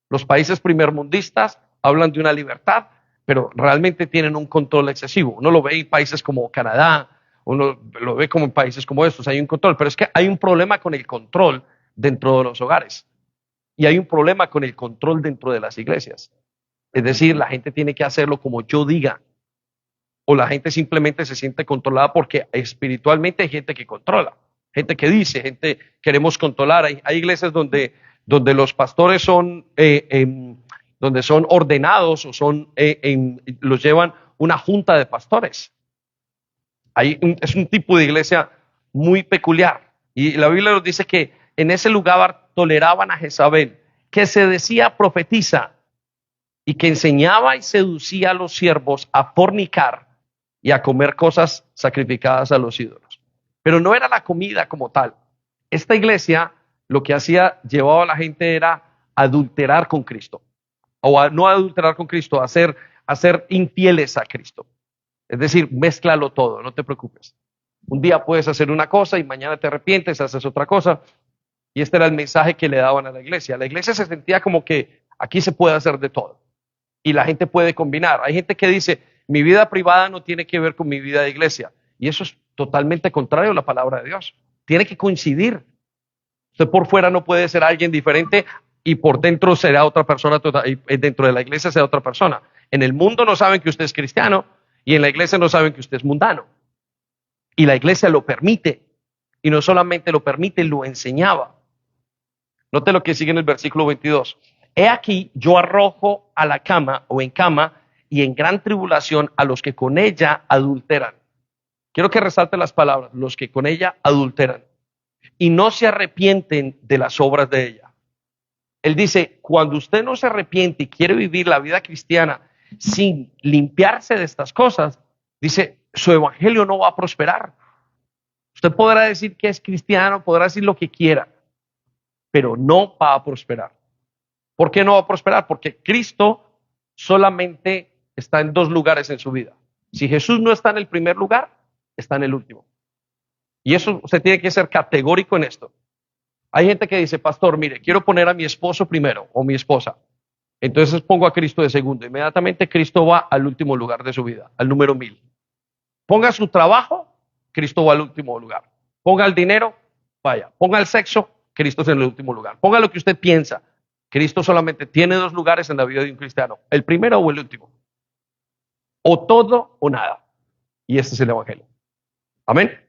Los países primermundistas hablan de una libertad, pero realmente tienen un control excesivo. Uno lo ve en países como Canadá, uno lo ve como en países como estos, hay un control, pero es que hay un problema con el control dentro de los hogares y hay un problema con el control dentro de las iglesias. Es decir, la gente tiene que hacerlo como yo diga, o la gente simplemente se siente controlada porque espiritualmente hay gente que controla, gente que dice, gente queremos controlar. Hay iglesias donde los pastores son, donde son ordenados o son, los llevan una junta de pastores. Es un tipo de iglesia muy peculiar. Y la Biblia nos dice que en ese lugar toleraban a Jezabel, que se decía profetiza y que enseñaba y seducía a los siervos a fornicar y a comer cosas sacrificadas a los ídolos. Pero no era la comida como tal. Esta iglesia lo que hacía, llevaba a la gente era adulterar con Cristo. No adulterar con Cristo, a ser infieles a Cristo. Es decir, mézclalo todo, no te preocupes. Un día puedes hacer una cosa y mañana te arrepientes, haces otra cosa. Y este era el mensaje que le daban a la iglesia. La iglesia se sentía como que aquí se puede hacer de todo. Y la gente puede combinar. Hay gente que dice, mi vida privada no tiene que ver con mi vida de iglesia. Y eso es totalmente contrario a la palabra de Dios. Tiene que coincidir. Usted por fuera no puede ser alguien diferente y por dentro será otra persona, y dentro de la iglesia será otra persona. En el mundo no saben que usted es cristiano y en la iglesia no saben que usted es mundano. Y la iglesia lo permite. Y no solamente lo permite, lo enseñaba. Note lo que sigue en el versículo 22. He aquí, yo arrojo a la cama o en cama y en gran tribulación a los que con ella adulteran. Quiero que resalte las palabras, los que con ella adulteran y no se arrepienten de las obras de ella. Él dice, cuando usted no se arrepiente y quiere vivir la vida cristiana sin limpiarse de estas cosas, dice, su evangelio no va a prosperar. Usted podrá decir que es cristiano, podrá decir lo que quiera, pero no va a prosperar. ¿Por qué no va a prosperar? Porque Cristo solamente está en dos lugares en su vida. Si Jesús no está en el primer lugar, está en el último. Y eso usted tiene que ser categórico en esto. Hay gente que dice, pastor, mire, quiero poner a mi esposo primero o mi esposa. Entonces pongo a Cristo de segundo. Inmediatamente Cristo va al último lugar de su vida, al número 1000. Ponga su trabajo, Cristo va al último lugar. Ponga el dinero, vaya. Ponga el sexo, Cristo es en el último lugar. Ponga lo que usted piensa. Cristo solamente tiene dos lugares en la vida de un cristiano, el primero o el último. O todo o nada. Y este es el evangelio. Amén.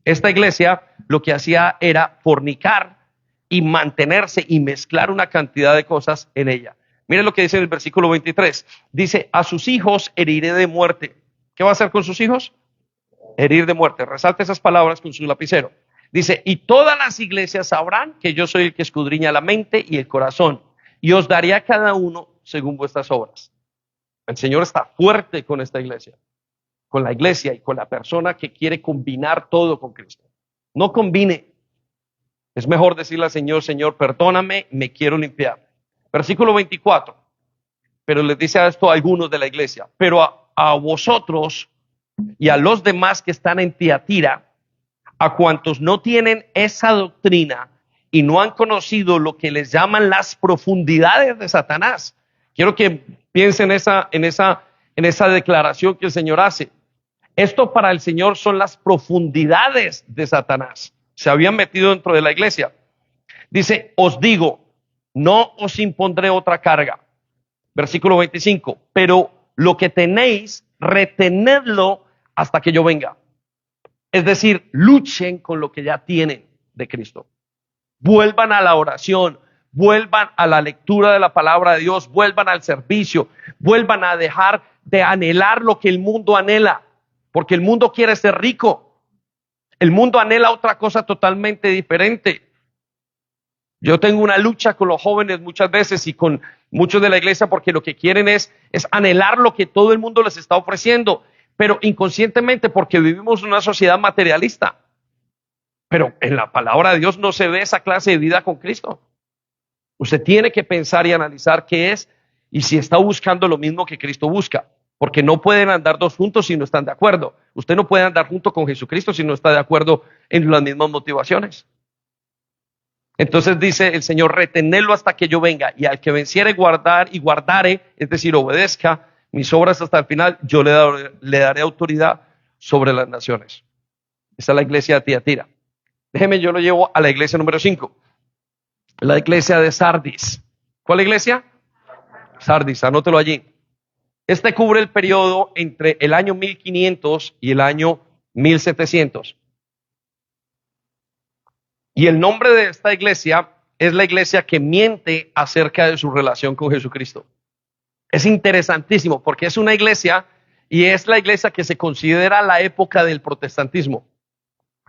Esta iglesia lo que hacía era fornicar y mantenerse y mezclar una cantidad de cosas en ella. Miren lo que dice en el versículo 23. Dice, a sus hijos heriré de muerte. ¿Qué va a hacer con sus hijos? Herir de muerte. Resalte esas palabras con su lapicero. Dice, y todas las iglesias sabrán que yo soy el que escudriña la mente y el corazón, y os daré a cada uno según vuestras obras. El Señor está fuerte con esta iglesia, con la iglesia y con la persona que quiere combinar todo con Cristo. No combine. Es mejor decirle al Señor, Señor, perdóname, me quiero limpiar. Versículo 24. Pero les dice a esto a algunos de la iglesia, pero a vosotros y a los demás que están en Tiatira, a cuantos no tienen esa doctrina y no han conocido lo que les llaman las profundidades de Satanás. Quiero que piensen en esa declaración que el Señor hace. Esto para el Señor son las profundidades de Satanás. Se habían metido dentro de la iglesia. Dice, os digo, no os impondré otra carga. Versículo 25, pero lo que tenéis, retenedlo hasta que yo venga. Es decir, luchen con lo que ya tienen de Cristo. Vuelvan a la oración, vuelvan a la lectura de la palabra de Dios, vuelvan al servicio, vuelvan a dejar de anhelar lo que el mundo anhela, porque el mundo quiere ser rico. El mundo anhela otra cosa totalmente diferente. Yo tengo una lucha con los jóvenes muchas veces y con muchos de la iglesia porque lo que quieren es anhelar lo que todo el mundo les está ofreciendo, pero inconscientemente porque vivimos en una sociedad materialista. Pero en la palabra de Dios no se ve esa clase de vida con Cristo. Usted tiene que pensar y analizar qué es y si está buscando lo mismo que Cristo busca, porque no pueden andar dos juntos si no están de acuerdo. Usted no puede andar junto con Jesucristo si no está de acuerdo en las mismas motivaciones. Entonces dice el Señor, retenedlo hasta que yo venga, y al que venciere guardare, es decir, obedezca mis obras hasta el final, yo le daré autoridad sobre las naciones. Esa es la iglesia de Tiatira. Déjeme, yo lo llevo a la iglesia número 5, la iglesia de Sardis. ¿Cuál iglesia? Sardis, anótelo allí. Este cubre el periodo entre el año 1500 y el año 1700. Y el nombre de esta iglesia es la iglesia que miente acerca de su relación con Jesucristo. Es interesantísimo porque es una iglesia y es la iglesia que se considera la época del protestantismo.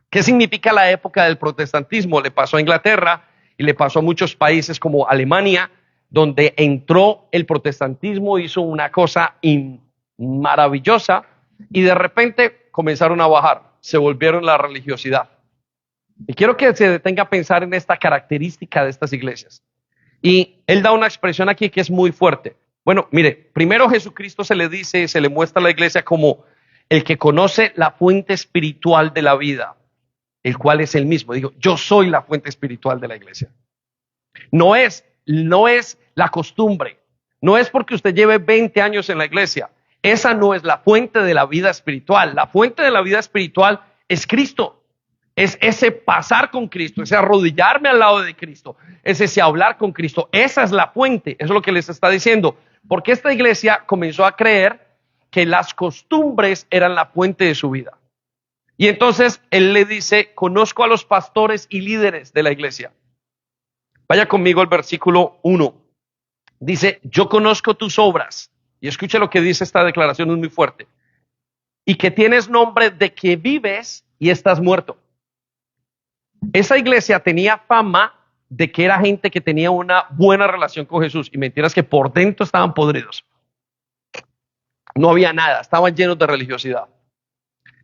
¿Qué significa la época del protestantismo? Le pasó a Inglaterra y le pasó a muchos países como Alemania, donde entró el protestantismo, hizo una cosa maravillosa y de repente comenzaron a bajar, se volvieron la religiosidad. Y quiero que se detenga a pensar en esta característica de estas iglesias. Y él da una expresión aquí que es muy fuerte. Bueno, mire, primero Jesucristo se le dice, se le muestra a la iglesia como el que conoce la fuente espiritual de la vida, el cual es el mismo. Digo, yo soy la fuente espiritual de la iglesia. No es la costumbre, no es porque usted lleve 20 años en la iglesia. Esa no es la fuente de la vida espiritual. La fuente de la vida espiritual es Cristo. Es ese pasar con Cristo, ese arrodillarme al lado de Cristo, es ese hablar con Cristo. Esa es la fuente, eso es lo que les está diciendo. Porque esta iglesia comenzó a creer que las costumbres eran la fuente de su vida. Y entonces él le dice, conozco a los pastores y líderes de la iglesia. Vaya conmigo al versículo 1. Dice, yo conozco tus obras. Y escuche lo que dice esta declaración, es muy fuerte. Y que tienes nombre de que vives y estás muerto. Esa iglesia tenía fama de que era gente que tenía una buena relación con Jesús. Y mentiras que por dentro estaban podridos. No había nada, estaban llenos de religiosidad.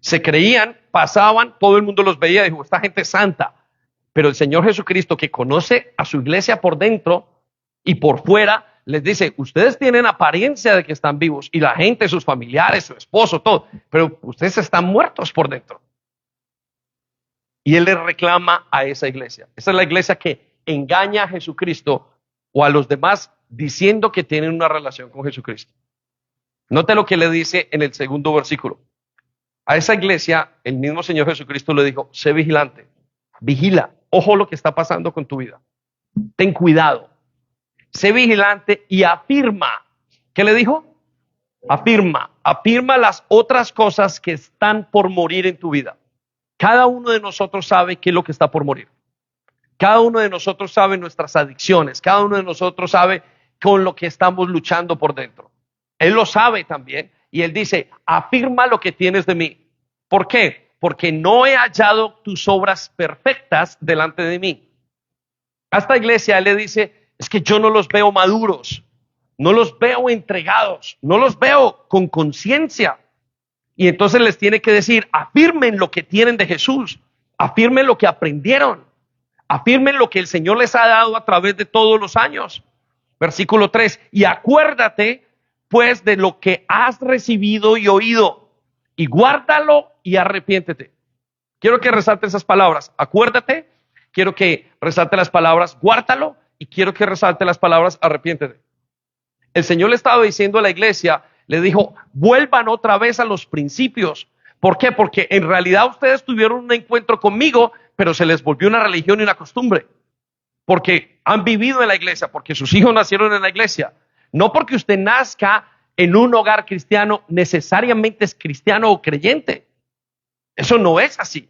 Se creían, pasaban, todo el mundo los veía y dijo, esta gente es santa. Pero el Señor Jesucristo, que conoce a su iglesia por dentro y por fuera, les dice, ustedes tienen apariencia de que están vivos y la gente, sus familiares, su esposo, todo, pero ustedes están muertos por dentro. Y él le reclama a esa iglesia. Esa es la iglesia que engaña a Jesucristo o a los demás diciendo que tienen una relación con Jesucristo. Note lo que le dice en el segundo versículo. A esa iglesia, el mismo Señor Jesucristo le dijo, sé vigilante, vigila, ojo lo que está pasando con tu vida. Ten cuidado, sé vigilante y afirma. ¿Qué le dijo? Afirma las otras cosas que están por morir en tu vida. Cada uno de nosotros sabe qué es lo que está por morir. Cada uno de nosotros sabe nuestras adicciones. Cada uno de nosotros sabe con lo que estamos luchando por dentro. Él lo sabe también. Y él dice, afirma lo que tienes de mí. ¿Por qué? Porque no he hallado tus obras perfectas delante de mí. A esta iglesia él le dice, es que yo no los veo maduros. No los veo entregados. No los veo con conciencia. Y entonces les tiene que decir, afirmen lo que tienen de Jesús, afirmen lo que aprendieron, afirmen lo que el Señor les ha dado a través de todos los años. Versículo 3, y acuérdate pues de lo que has recibido y oído, y guárdalo y arrepiéntete. Quiero que resalte esas palabras, acuérdate, quiero que resalte las palabras, guárdalo, y quiero que resalte las palabras, arrepiéntete. El Señor le estaba diciendo a la iglesia, le dijo, vuelvan otra vez a los principios. ¿Por qué? Porque en realidad ustedes tuvieron un encuentro conmigo, pero se les volvió una religión y una costumbre. Porque han vivido en la iglesia, porque sus hijos nacieron en la iglesia. No porque usted nazca en un hogar cristiano, necesariamente es cristiano o creyente. Eso no es así.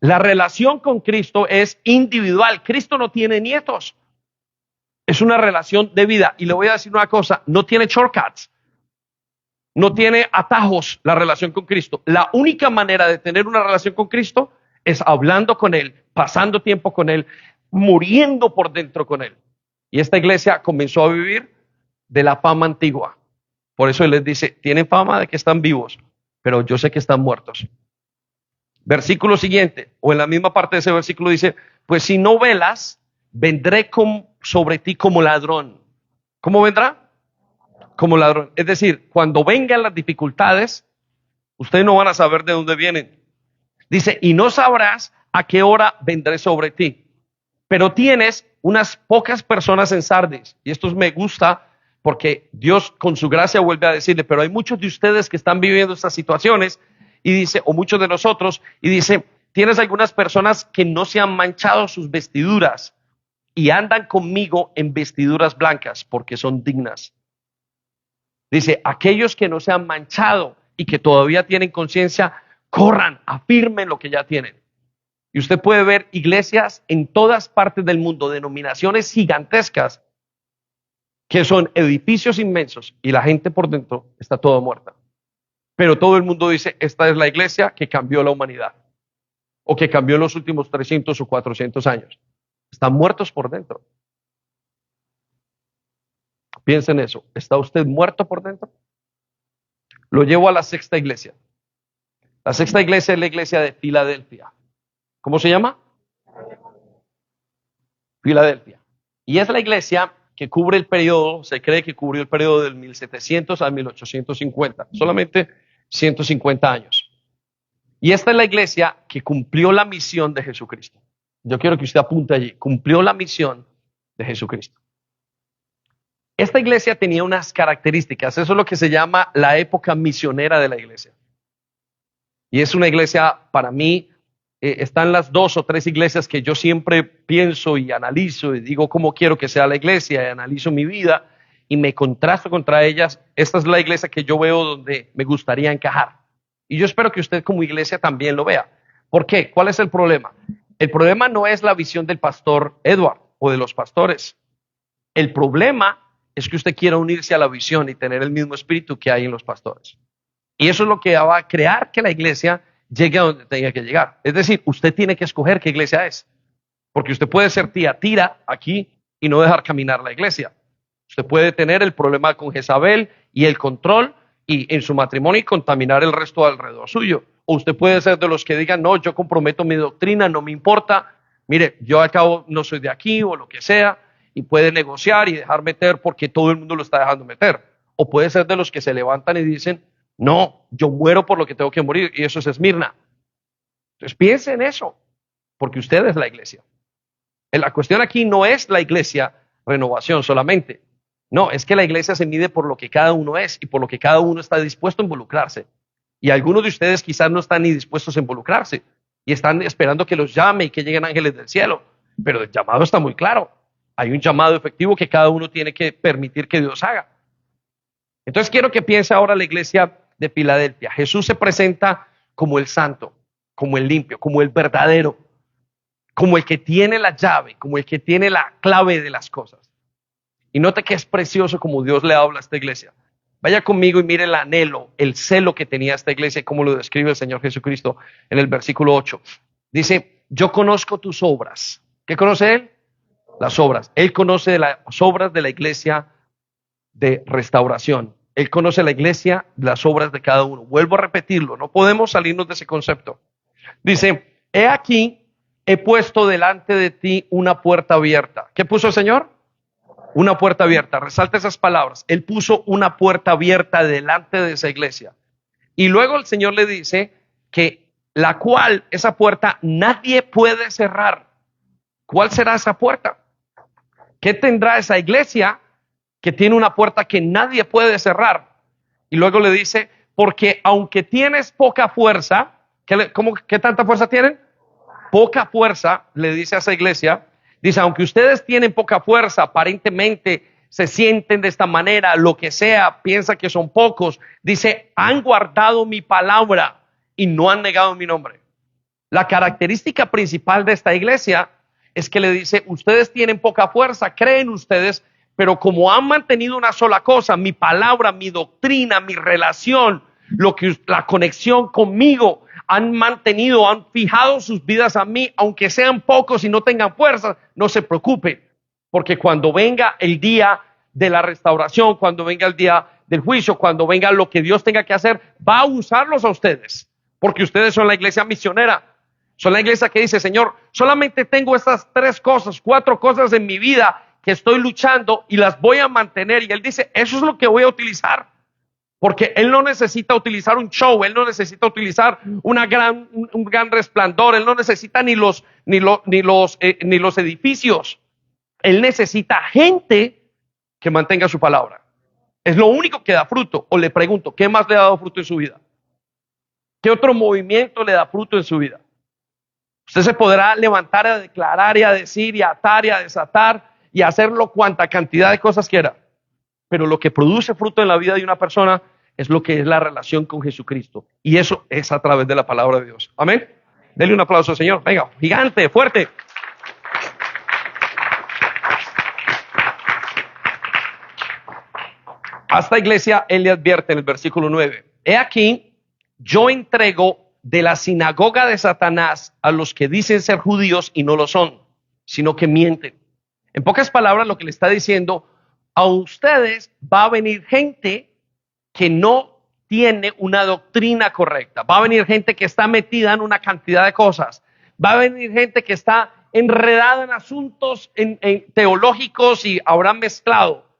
La relación con Cristo es individual. Cristo no tiene nietos. Es una relación de vida. Y le voy a decir una cosa, no tiene shortcuts. No tiene atajos la relación con Cristo. La única manera de tener una relación con Cristo es hablando con Él, pasando tiempo con Él, muriendo por dentro con Él. Y esta iglesia comenzó a vivir de la fama antigua. Por eso Él les dice, tienen fama de que están vivos, pero yo sé que están muertos. Versículo siguiente, o en la misma parte de ese versículo dice, pues si no velas, vendré sobre ti como ladrón. ¿Cómo vendrá? Como ladrón. Es decir, cuando vengan las dificultades, ustedes no van a saber de dónde vienen. Dice, y no sabrás a qué hora vendré sobre ti. Pero tienes unas pocas personas en Sardis. Y esto me gusta porque Dios con su gracia vuelve a decirle, pero hay muchos de ustedes que están viviendo estas situaciones. Y dice, o muchos de nosotros, y dice, tienes algunas personas que no se han manchado sus vestiduras y andan conmigo en vestiduras blancas porque son dignas. Dice, aquellos que no se han manchado y que todavía tienen conciencia, corran, afirmen lo que ya tienen. Y usted puede ver iglesias en todas partes del mundo, denominaciones gigantescas, que son edificios inmensos y la gente por dentro está toda muerta. Pero todo el mundo dice, esta es la iglesia que cambió la humanidad o que cambió en los últimos 300 o 400 años. Están muertos por dentro. Piensen en eso. ¿Está usted muerto por dentro? Lo llevo a la sexta iglesia. La sexta iglesia es la iglesia de Filadelfia. ¿Cómo se llama? Filadelfia. Y es la iglesia que cubre el periodo, se cree que cubrió el periodo del 1700 al 1850, solamente 150 años. Y esta es la iglesia que cumplió la misión de Jesucristo. Yo quiero que usted apunte allí, cumplió la misión de Jesucristo. Esta iglesia tenía unas características, eso es lo que se llama la época misionera de la iglesia. Y es una iglesia, para mí, están las 2 o 3 iglesias que yo siempre pienso y analizo y digo cómo quiero que sea la iglesia y analizo mi vida y me contrasto contra ellas. Esta es la iglesia que yo veo donde me gustaría encajar. Y yo espero que usted como iglesia también lo vea. ¿Por qué? ¿Cuál es el problema? El problema no es la visión del pastor Edward o de los pastores. El problema es que usted quiera unirse a la visión y tener el mismo espíritu que hay en los pastores. Y eso es lo que va a crear que la iglesia llegue a donde tenga que llegar. Es decir, usted tiene que escoger qué iglesia es. Porque usted puede ser Tiatira aquí y no dejar caminar la iglesia. Usted puede tener el problema con Jezabel y el control y en su matrimonio y contaminar el resto alrededor suyo. O usted puede ser de los que digan, no, yo comprometo mi doctrina, no me importa. Mire, yo al cabo no soy de aquí o lo que sea. Y puede negociar y dejar meter porque todo el mundo lo está dejando meter. O puede ser de los que se levantan y dicen, no, yo muero por lo que tengo que morir, y eso es Esmirna. Entonces piense en eso, porque usted es la iglesia. La cuestión aquí no es la iglesia renovación solamente. No, es que la iglesia se mide por lo que cada uno es y por lo que cada uno está dispuesto a involucrarse. Y algunos de ustedes quizás no están ni dispuestos a involucrarse y están esperando que los llame y que lleguen ángeles del cielo. Pero el llamado está muy claro. Hay un llamado efectivo que cada uno tiene que permitir que Dios haga. Entonces quiero que piense ahora la iglesia de Filadelfia. Jesús se presenta como el santo, como el limpio, como el verdadero, como el que tiene la llave, como el que tiene la clave de las cosas. Y note que es precioso como Dios le habla a esta iglesia. Vaya conmigo y mire el anhelo, el celo que tenía esta iglesia y cómo lo describe el Señor Jesucristo en el versículo 8. Dice, yo conozco tus obras. ¿Qué conoce Él? Las obras. Él conoce las obras de la iglesia de restauración. Él conoce la iglesia, las obras de cada uno. Vuelvo a repetirlo, no podemos salirnos de ese concepto. Dice, he aquí, he puesto delante de ti una puerta abierta. ¿Qué puso el Señor? Una puerta abierta. Resalta esas palabras. Él puso una puerta abierta delante de esa iglesia. Y luego el Señor le dice que la cual, esa puerta, nadie puede cerrar. ¿Cuál será esa puerta? ¿Qué tendrá esa iglesia que tiene una puerta que nadie puede cerrar? Y luego le dice, porque aunque tienes poca fuerza, ¿qué tanta fuerza tienen? Poca fuerza, le dice a esa iglesia, dice, aunque ustedes tienen poca fuerza, aparentemente se sienten de esta manera, lo que sea, piensa que son pocos, dice, han guardado mi palabra y no han negado mi nombre. La característica principal de esta iglesia es que le dice, ustedes tienen poca fuerza, creen ustedes, pero como han mantenido una sola cosa, mi palabra, mi doctrina, mi relación, la conexión conmigo, han mantenido, han fijado sus vidas a mí, aunque sean pocos y no tengan fuerza, no se preocupen, porque cuando venga el día de la restauración, cuando venga el día del juicio, cuando venga lo que Dios tenga que hacer, va a usarlos a ustedes, porque ustedes son la iglesia misionera. Son la iglesia que dice, Señor, solamente tengo estas 3 cosas, 4 cosas en mi vida que estoy luchando y las voy a mantener. Y Él dice, eso es lo que voy a utilizar. Porque Él no necesita utilizar un show, Él no necesita utilizar un gran resplandor, Él no necesita ni los edificios. Él necesita gente que mantenga su palabra. Es lo único que da fruto. O le pregunto, ¿qué más le ha dado fruto en su vida? ¿Qué otro movimiento le da fruto en su vida? Usted se podrá levantar a declarar y a decir y a atar y a desatar y a hacerlo cuanta cantidad de cosas quiera. Pero lo que produce fruto en la vida de una persona es lo que es la relación con Jesucristo. Y eso es a través de la palabra de Dios. Amén. Denle un aplauso al Señor. Venga, gigante, fuerte. A esta iglesia él le advierte en el versículo 9: he aquí, yo entrego de la sinagoga de Satanás a los que dicen ser judíos y no lo son, sino que mienten. En pocas palabras, lo que le está diciendo, a ustedes va a venir gente que no tiene una doctrina correcta. Va a venir gente que está metida en una cantidad de cosas. Va a venir gente que está enredada en asuntos en teológicos y habrán mezclado.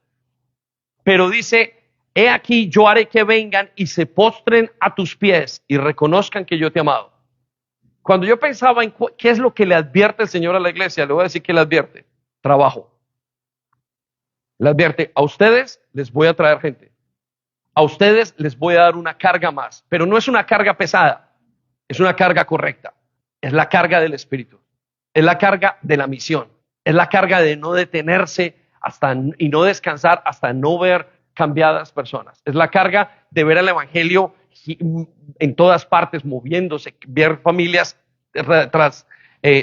Pero dice, he aquí, yo haré que vengan y se postren a tus pies y reconozcan que yo te he amado. Cuando yo pensaba en qué es lo que le advierte el Señor a la iglesia, le voy a decir que le advierte: trabajo. Le advierte, a ustedes les voy a traer gente. A ustedes les voy a dar una carga más, pero no es una carga pesada, es una carga correcta. Es la carga del Espíritu, es la carga de la misión, es la carga de no detenerse y no descansar hasta no ver cambiadas personas. Es la carga de ver el Evangelio en todas partes moviéndose, ver familias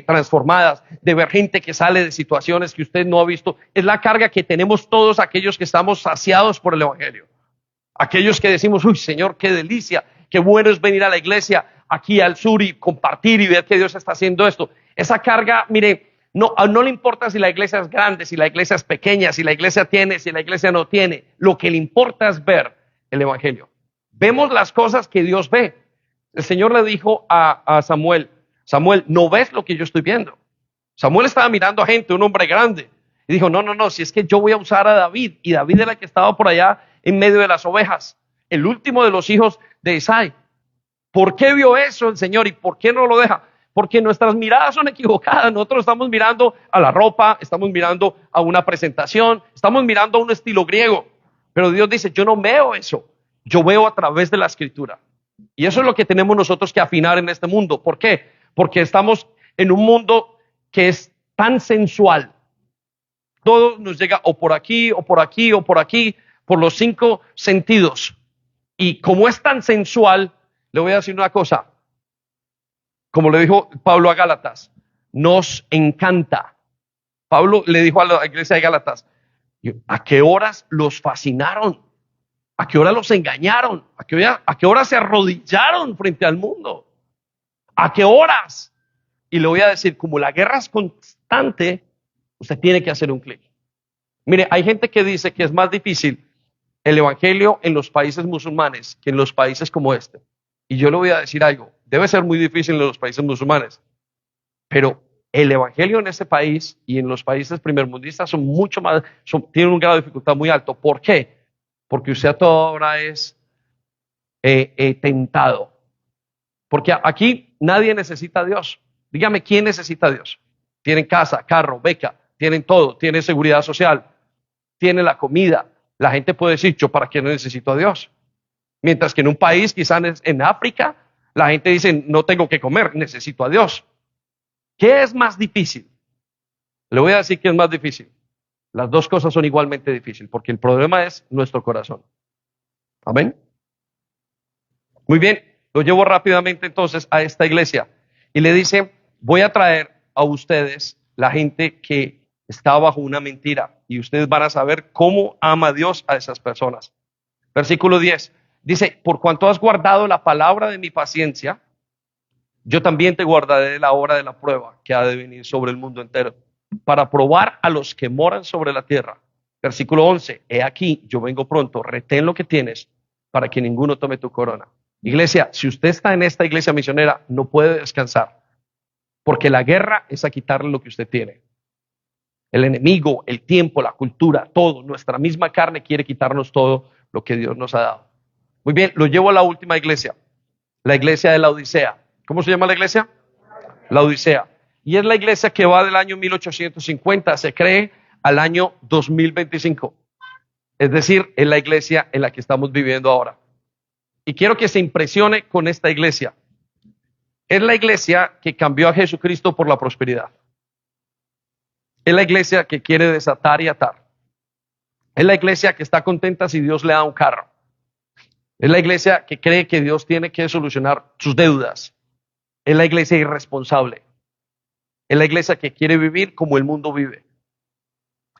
transformadas, de ver gente que sale de situaciones que usted no ha visto. Es la carga que tenemos todos aquellos que estamos saciados por el Evangelio. Aquellos que decimos, uy, Señor, qué delicia, qué bueno es venir a la iglesia aquí al sur y compartir y ver que Dios está haciendo esto. Esa carga, mire, no le importa si la iglesia es grande, si la iglesia es pequeña, si la iglesia tiene, si la iglesia no tiene. Lo que le importa es ver el Evangelio. Vemos las cosas que Dios ve. El Señor le dijo a Samuel, Samuel, ¿no ves lo que yo estoy viendo? Samuel estaba mirando a gente, un hombre grande. Y dijo, no, si es que yo voy a usar a David. Y David era el que estaba por allá en medio de las ovejas, el último de los hijos de Isaí. ¿Por qué vio eso el Señor y por qué no lo deja? Porque nuestras miradas son equivocadas. Nosotros estamos mirando a la ropa, estamos mirando a una presentación, estamos mirando a un estilo griego. Pero Dios dice, yo no veo eso, yo veo a través de la Escritura. Y eso es lo que tenemos nosotros que afinar en este mundo. ¿Por qué? Porque estamos en un mundo que es tan sensual. Todo nos llega o por aquí, o por aquí, o por aquí, por los 5 sentidos. Y como es tan sensual, le voy a decir una cosa. Como le dijo Pablo a Gálatas, nos encanta. Pablo le dijo a la iglesia de Gálatas, ¿a qué horas los fascinaron? ¿A qué hora los engañaron? ¿A qué hora se arrodillaron frente al mundo? ¿A qué horas? Y le voy a decir, como la guerra es constante, usted tiene que hacer un clic. Mire, hay gente que dice que es más difícil el evangelio en los países musulmanes que en los países como este. Y yo le voy a decir algo, debe ser muy difícil en los países musulmanes, pero el evangelio en este país y en los países primermundistas son mucho más, tienen un grado de dificultad muy alto. ¿Por qué? Porque usted a toda hora es tentado. Porque aquí nadie necesita a Dios. Dígame, ¿quién necesita a Dios? Tienen casa, carro, beca, tienen todo, tienen seguridad social, tienen la comida. La gente puede decir, ¿yo para qué necesito a Dios? Mientras que en un país, quizás en África, la gente dice, no tengo que comer, necesito a Dios. ¿Qué es más difícil? Le voy a decir que es más difícil. Las dos cosas son igualmente difíciles, porque el problema es nuestro corazón. Amén. Muy bien, lo llevo rápidamente entonces a esta iglesia y le dice, voy a traer a ustedes la gente que está bajo una mentira y ustedes van a saber cómo ama Dios a esas personas. Versículo 10 dice, por cuanto has guardado la palabra de mi paciencia, yo también te guardaré de la hora de la prueba que ha de venir sobre el mundo entero, para probar a los que moran sobre la tierra. Versículo 11, he aquí, yo vengo pronto, retén lo que tienes para que ninguno tome tu corona. Iglesia, si usted está en esta iglesia misionera, no puede descansar, porque la guerra es a quitarle lo que usted tiene. El enemigo, el tiempo, la cultura, todo, nuestra misma carne quiere quitarnos todo lo que Dios nos ha dado. Muy bien, lo llevo a la última iglesia, la iglesia de la Odisea. ¿Cómo se llama la iglesia? La Odisea. Y es la iglesia que va del año 1850, se cree, al año 2025. Es decir, es la iglesia en la que estamos viviendo ahora. Y quiero que se impresione con esta iglesia. Es la iglesia que cambió a Jesucristo por la prosperidad. Es la iglesia que quiere desatar y atar. Es la iglesia que está contenta si Dios le da un carro. Es la iglesia que cree que Dios tiene que solucionar sus deudas. Es la iglesia irresponsable. Es la iglesia que quiere vivir como el mundo vive.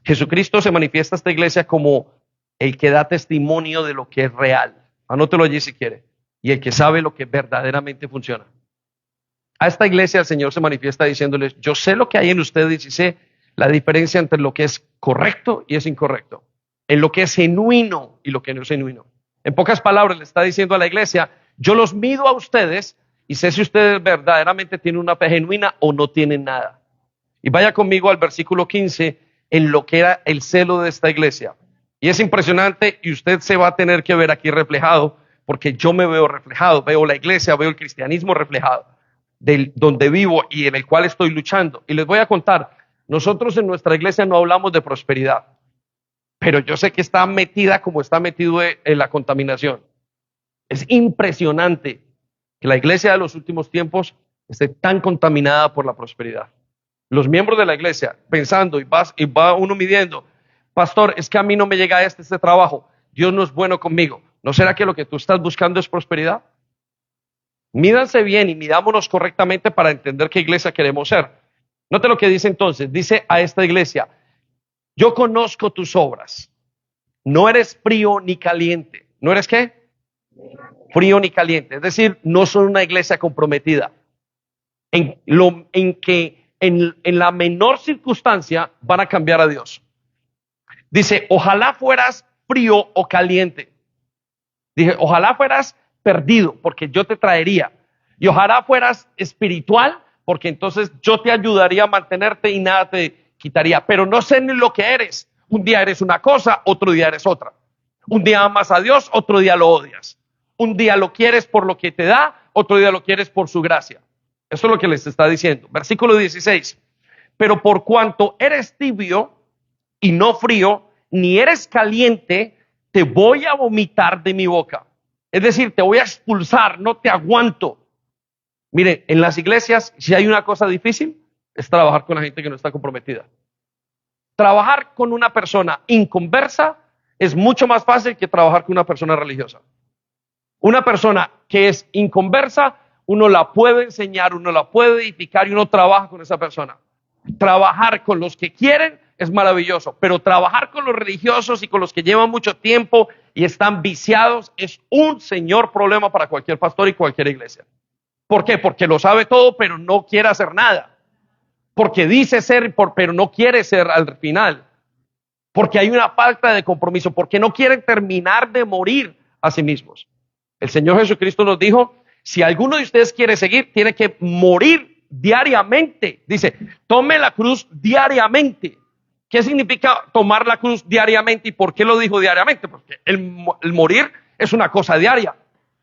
Jesucristo se manifiesta a esta iglesia como el que da testimonio de lo que es real. Anótelo allí si quiere. Y el que sabe lo que verdaderamente funciona. A esta iglesia el Señor se manifiesta diciéndoles, yo sé lo que hay en ustedes y sé la diferencia entre lo que es correcto y es incorrecto. En lo que es genuino y lo que no es genuino. En pocas palabras le está diciendo a la iglesia, yo los mido a ustedes y sé si ustedes verdaderamente tienen una fe genuina o no tienen nada. Y vaya conmigo al versículo 15 en lo que era el celo de esta iglesia. Y es impresionante y usted se va a tener que ver aquí reflejado porque yo me veo reflejado, veo la iglesia, veo el cristianismo reflejado de donde vivo y en el cual estoy luchando. Y les voy a contar, nosotros en nuestra iglesia no hablamos de prosperidad, pero yo sé que está metida como está metido en la contaminación. Es impresionante que la iglesia de los últimos tiempos esté tan contaminada por la prosperidad. Los miembros de la iglesia pensando y va uno midiendo, pastor, es que a mí no me llega este trabajo, Dios no es bueno conmigo. ¿No será que lo que tú estás buscando es prosperidad? Mídanse bien y midámonos correctamente para entender qué iglesia queremos ser. Note lo que dice entonces, dice a esta iglesia, yo conozco tus obras, no eres frío ni caliente. ¿No eres qué? Frío ni caliente, es decir, no son una iglesia comprometida. En la menor circunstancia van a cambiar a Dios. Dice, ojalá fueras frío o caliente. Dije, ojalá fueras perdido, porque yo te traería. Y ojalá fueras espiritual, porque entonces yo te ayudaría a mantenerte y nada te quitaría. Pero no sé ni lo que eres. Un día eres una cosa, otro día eres otra. Un día amas a Dios, otro día lo odias. Un día lo quieres por lo que te da, otro día lo quieres por su gracia. Eso es lo que les está diciendo. Versículo 16. Pero por cuanto eres tibio y no frío, ni eres caliente, te voy a vomitar de mi boca. Es decir, te voy a expulsar, no te aguanto. Mire, en las iglesias, si hay una cosa difícil, es trabajar con la gente que no está comprometida. Trabajar con una persona inconversa es mucho más fácil que trabajar con una persona religiosa. Una persona que es inconversa, uno la puede enseñar, uno la puede edificar y uno trabaja con esa persona. Trabajar con los que quieren es maravilloso, pero trabajar con los religiosos y con los que llevan mucho tiempo y están viciados es un señor problema para cualquier pastor y cualquier iglesia. ¿Por qué? Porque lo sabe todo, pero no quiere hacer nada. Porque dice ser, pero no quiere ser al final. Porque hay una falta de compromiso, porque no quieren terminar de morir a sí mismos. El Señor Jesucristo nos dijo, si alguno de ustedes quiere seguir, tiene que morir diariamente. Dice, tome la cruz diariamente. ¿Qué significa tomar la cruz diariamente y por qué lo dijo diariamente? Porque el morir es una cosa diaria.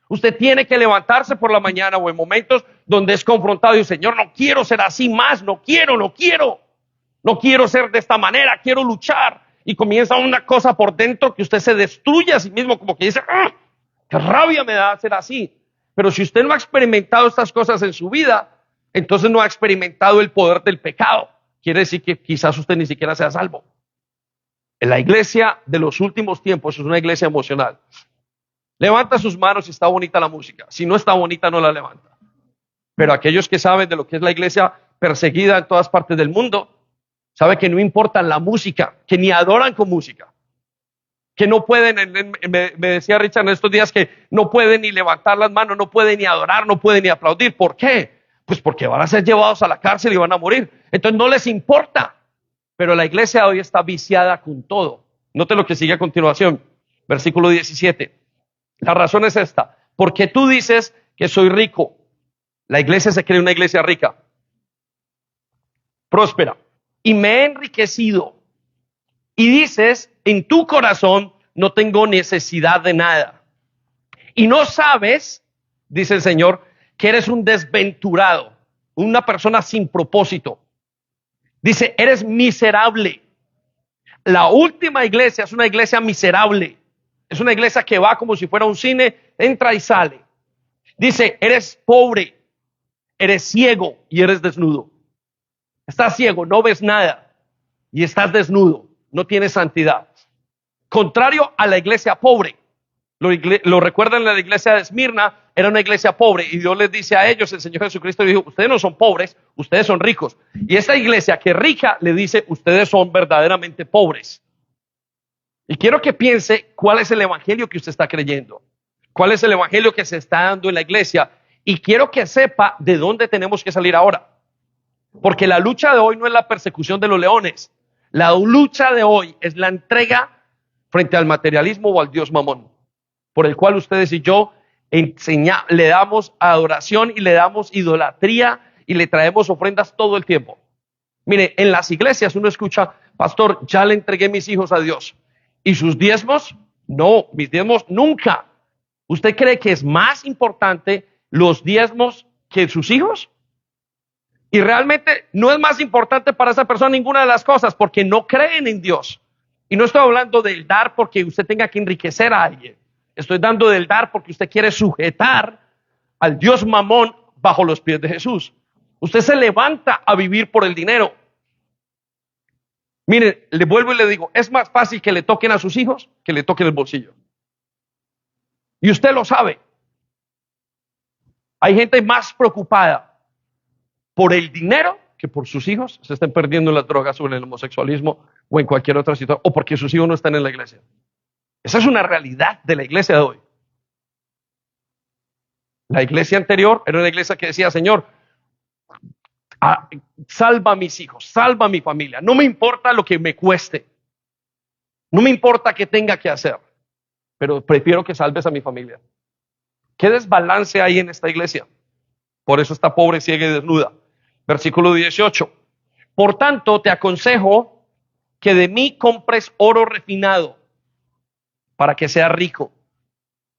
Usted tiene que levantarse por la mañana o en momentos donde es confrontado y dice, Señor, no quiero ser así más, no quiero ser de esta manera, quiero luchar. Y comienza una cosa por dentro que usted se destruye a sí mismo, como que dice, ¡ah! ¡Qué rabia me da ser así! Pero si usted no ha experimentado estas cosas en su vida, entonces no ha experimentado el poder del pecado. Quiere decir que quizás usted ni siquiera sea salvo. En la iglesia de los últimos tiempos es una iglesia emocional. Levanta sus manos si está bonita la música. Si no está bonita, no la levanta. Pero aquellos que saben de lo que es la iglesia perseguida en todas partes del mundo, saben que no importa la música, que ni adoran con música. Que no pueden, me decía Richard en estos días, que no pueden ni levantar las manos, no pueden ni adorar, no pueden ni aplaudir. ¿Por qué? Pues porque van a ser llevados a la cárcel y van a morir. Entonces no les importa. Pero la iglesia hoy está viciada con todo. Note lo que sigue a continuación. Versículo 17. La razón es esta. Porque tú dices que soy rico. La iglesia se cree una iglesia rica, próspera. Y me he enriquecido. Y dices, en tu corazón no tengo necesidad de nada. Y no sabes, dice el Señor, que eres un desventurado, una persona sin propósito. Dice, eres miserable. La última iglesia es una iglesia miserable. Es una iglesia que va como si fuera un cine, entra y sale. Dice, eres pobre, eres ciego y eres desnudo. Estás ciego, no ves nada y estás desnudo, no tienes santidad. Contrario a la iglesia pobre. Lo recuerdan, la iglesia de Esmirna era una iglesia pobre y Dios les dice a ellos, el Señor Jesucristo dijo, ustedes no son pobres, ustedes son ricos. Y esta iglesia que es rica le dice, ustedes son verdaderamente pobres. Y quiero que piense cuál es el evangelio que usted está creyendo, cuál es el evangelio que se está dando en la iglesia, y quiero que sepa de dónde tenemos que salir ahora. Porque la lucha de hoy no es la persecución de los leones. La lucha de hoy es la entrega frente al materialismo o al Dios Mamón, por el cual ustedes y yo le damos adoración y le damos idolatría y le traemos ofrendas todo el tiempo. Mire, en las iglesias uno escucha, pastor, ya le entregué mis hijos a Dios. ¿Y sus diezmos? No, mis diezmos nunca. ¿Usted cree que es más importante los diezmos que sus hijos? Y realmente no es más importante para esa persona ninguna de las cosas, porque no creen en Dios. Y no estoy hablando del dar porque usted tenga que enriquecer a alguien. Estoy dando del dar porque usted quiere sujetar al Dios Mamón bajo los pies de Jesús. Usted se levanta a vivir por el dinero. Mire, le vuelvo y le digo, es más fácil que le toquen a sus hijos que le toquen el bolsillo. Y usted lo sabe. Hay gente más preocupada por el dinero que por sus hijos. Se estén perdiendo en las drogas o en el homosexualismo o en cualquier otra situación, o porque sus hijos no están en la iglesia. Esa es una realidad de la iglesia de hoy. La iglesia anterior era una iglesia que decía, Señor, salva a mis hijos, salva a mi familia. No me importa lo que me cueste. No me importa qué tenga que hacer. Pero prefiero que salves a mi familia. ¿Qué desbalance hay en esta iglesia? Por eso está pobre, ciega y desnuda. Versículo 18. Por tanto, te aconsejo que de mí compres oro refinado para que sea rico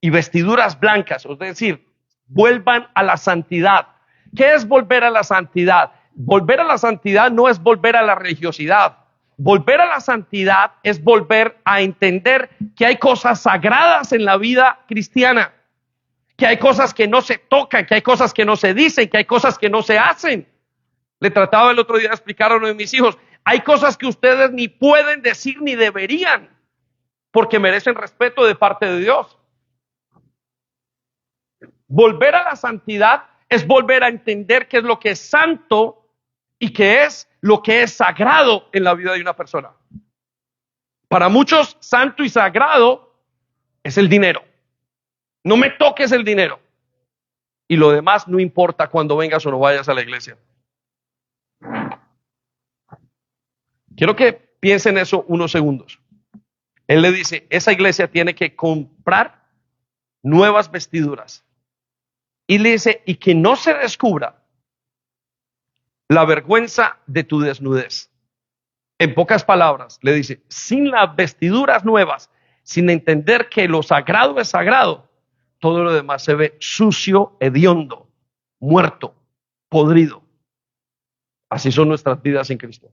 y vestiduras blancas, es decir, vuelvan a la santidad. ¿Qué es volver a la santidad? Volver a la santidad no es volver a la religiosidad. Volver a la santidad es volver a entender que hay cosas sagradas en la vida cristiana, que hay cosas que no se tocan, que hay cosas que no se dicen, que hay cosas que no se hacen. Le trataba el otro día de explicar a uno de mis hijos, hay cosas que ustedes ni pueden decir ni deberían, porque merecen respeto de parte de Dios. Volver a la santidad es volver a entender qué es lo que es santo y qué es lo que es sagrado en la vida de una persona. Para muchos, santo y sagrado es el dinero. No me toques el dinero. Y lo demás no importa cuando vengas o no vayas a la iglesia. Quiero que piensen eso unos segundos. Él le dice, esa iglesia tiene que comprar nuevas vestiduras. Y le dice, y que no se descubra la vergüenza de tu desnudez. En pocas palabras, le dice, sin las vestiduras nuevas, sin entender que lo sagrado es sagrado, todo lo demás se ve sucio, hediondo, muerto, podrido. Así son nuestras vidas en Cristo.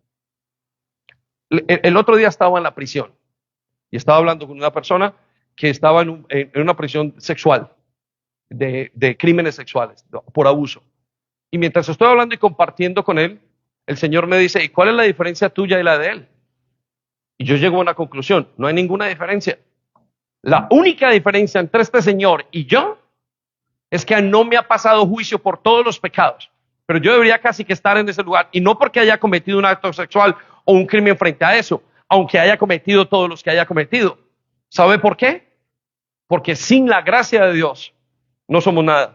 El otro día estaba en la prisión y estaba hablando con una persona que estaba en una prisión sexual, de crímenes sexuales, por abuso. Y mientras estoy hablando y compartiendo con él, el Señor me dice, ¿y cuál es la diferencia tuya y la de él? Y yo llego a una conclusión, no hay ninguna diferencia. La única diferencia entre este señor y yo es que no me ha pasado juicio por todos los pecados, pero yo debería casi que estar en ese lugar, y no porque haya cometido un acto sexual o un crimen frente a eso, aunque haya cometido todos los que haya cometido. ¿Sabe por qué? Porque sin la gracia de Dios no somos nada.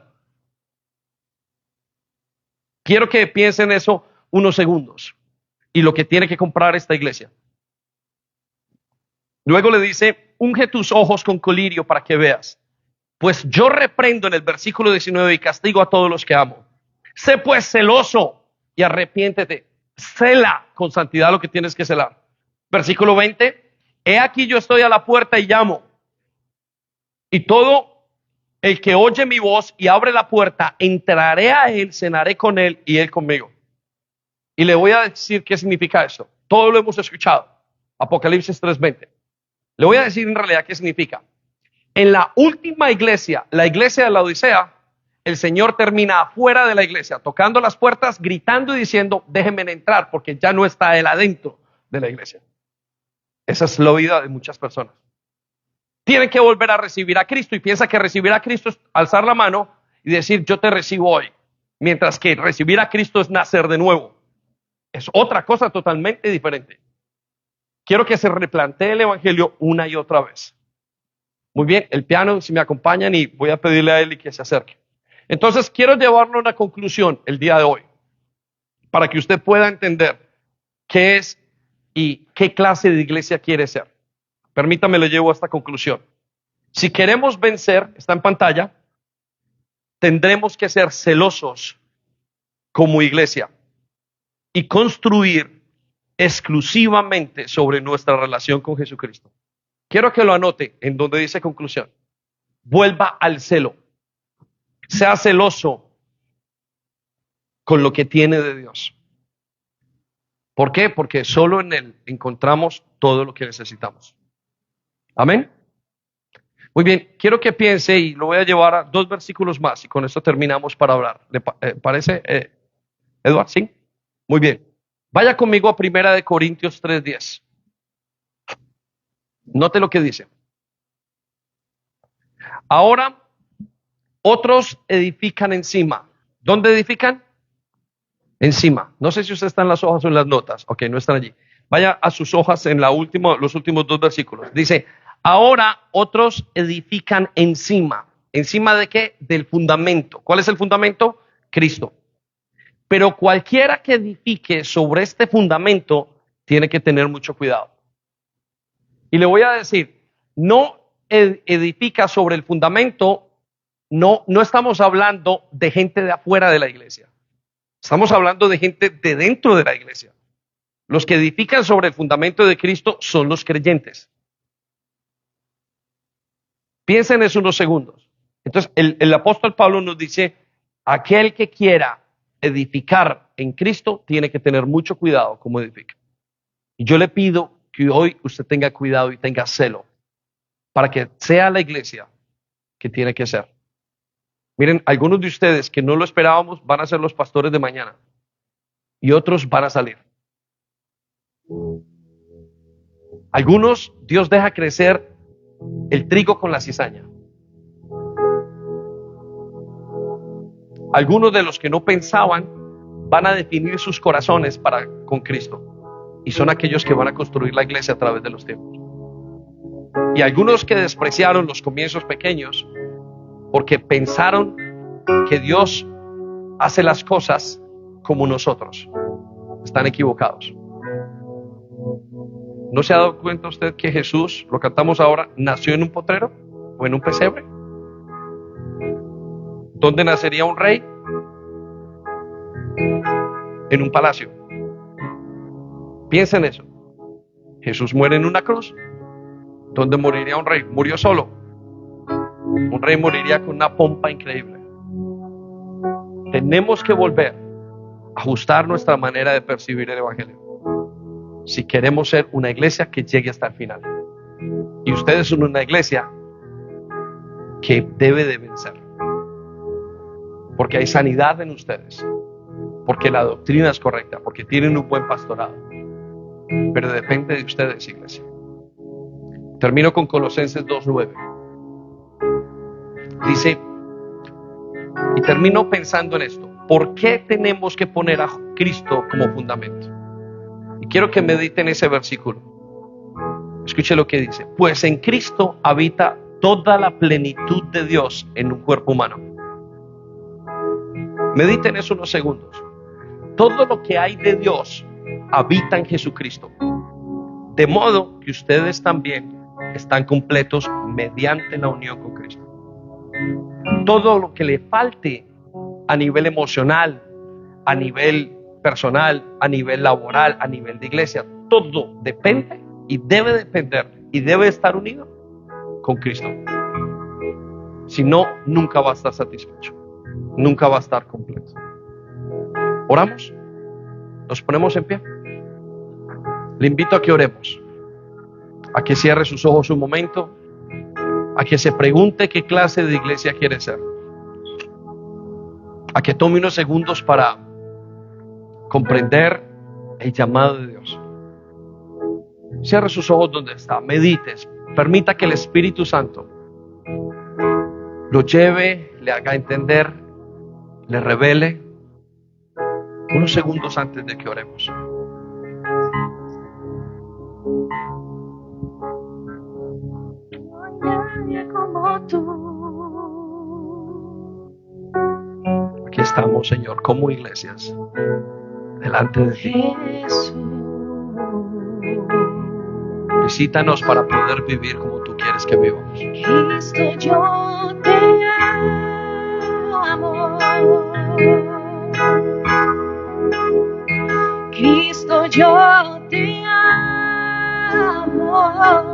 Quiero que piensen eso unos segundos y lo que tiene que comprar esta iglesia. Luego le dice, unge tus ojos con colirio para que veas. Pues yo reprendo en el versículo 19 y castigo a todos los que amo. Sé pues celoso y arrepiéntete. Cela con santidad lo que tienes que celar. Versículo 20, he aquí yo estoy a la puerta y llamo. Y todo el que oye mi voz y abre la puerta, entraré a él, cenaré con él y él conmigo. Y le voy a decir qué significa esto. Todo lo hemos escuchado. Apocalipsis 3:20. Le voy a decir en realidad qué significa. En la última iglesia, la iglesia de la Odisea, el Señor termina afuera de la iglesia, tocando las puertas, gritando y diciendo, déjenme entrar, porque ya no está él adentro de la iglesia. Esa es la vida de muchas personas. Tienen que volver a recibir a Cristo y piensa que recibir a Cristo es alzar la mano y decir, yo te recibo hoy. Mientras que recibir a Cristo es nacer de nuevo. Es otra cosa totalmente diferente. quiero que se replantee el evangelio una y otra vez. Muy bien, el piano, si me acompañan, y voy a pedirle a Eli que se acerque. Entonces, quiero llevarlo a una conclusión el día de hoy, para que usted pueda entender qué es y qué clase de iglesia quiere ser. Permítame, le llevo a esta conclusión. Si queremos vencer, está en pantalla, tendremos que ser celosos como iglesia y construir exclusivamente sobre nuestra relación con Jesucristo. Quiero que lo anote en donde dice conclusión. Vuelva al celo. Sea celoso con lo que tiene de Dios. ¿Por qué? Porque solo en Él encontramos todo lo que necesitamos. Amén. Muy bien, quiero que piense, y lo voy a llevar a 2 versículos más y con esto terminamos para hablar. ¿Le parece, Eduardo? ¿Sí? Muy bien. Vaya conmigo a 1 Corintios 3:10. Note lo que dice. Ahora, otros edifican encima. ¿Dónde edifican? Encima. No sé si usted está en las hojas o en las notas. Ok, no están allí. Vaya a sus hojas en los últimos 2 versículos. Dice, ahora otros edifican encima. ¿Encima de qué? Del fundamento. ¿Cuál es el fundamento? Cristo. Pero cualquiera que edifique sobre este fundamento tiene que tener mucho cuidado. Y le voy a decir, no edifica sobre el fundamento, no estamos hablando de gente de afuera de la iglesia. Estamos hablando de gente de dentro de la iglesia. Los que edifican sobre el fundamento de Cristo son los creyentes. Piensen eso unos segundos. Entonces, el apóstol Pablo nos dice, aquel que quiera edificar en Cristo tiene que tener mucho cuidado como edifica. Y yo le pido que hoy usted tenga cuidado y tenga celo para que sea la iglesia que tiene que ser. Miren, algunos de ustedes que no lo esperábamos van a ser los pastores de mañana y otros van a salir. Algunos Dios deja crecer el trigo con la cizaña. Algunos de los que no pensaban van a definir sus corazones con Cristo. Y son aquellos que van a construir la iglesia a través de los tiempos. Y algunos que despreciaron los comienzos pequeños porque pensaron que Dios hace las cosas como nosotros. Están equivocados. ¿No se ha dado cuenta usted que Jesús, lo cantamos ahora, nació en un potrero o en un pesebre? ¿Dónde nacería un rey? En un palacio. Piensa en eso. Jesús muere en una cruz. ¿Dónde moriría un rey? Murió solo. Un rey moriría con una pompa increíble. Tenemos que volver a ajustar nuestra manera de percibir el evangelio si queremos ser una iglesia que llegue hasta el final. Y ustedes son una iglesia que debe de vencer, porque hay sanidad en ustedes, porque la doctrina es correcta, porque tienen un buen pastorado. Pero depende de ustedes, iglesia. Termino con Colosenses 2:9. Dice, y termino pensando en esto: ¿por qué tenemos que poner a Cristo como fundamento? Y quiero que mediten ese versículo. Escuche lo que dice: pues en Cristo habita toda la plenitud de Dios en un cuerpo humano. Mediten eso unos segundos. Todo lo que hay de Dios habita en Jesucristo, de modo que ustedes también están completos mediante la unión con Cristo. Todo lo que le falte a nivel emocional, a nivel personal, a nivel laboral, a nivel de iglesia, todo depende y debe depender y debe estar unido con Cristo. Si no, nunca va a estar satisfecho, nunca va a estar completo. ¿Oramos? ¿Nos ponemos en pie? Le invito a que oremos, a que cierre sus ojos un momento, a que se pregunte qué clase de iglesia quiere ser, a que tome unos segundos para comprender el llamado de Dios. Cierre sus ojos donde está, medites, permita que el Espíritu Santo lo lleve, le haga entender, le revele, unos segundos antes de que oremos. Aquí estamos, Señor, como iglesias, delante de ti. Visítanos para poder vivir como tú quieres que vivamos. Cristo, yo te amo. Cristo, yo te amo.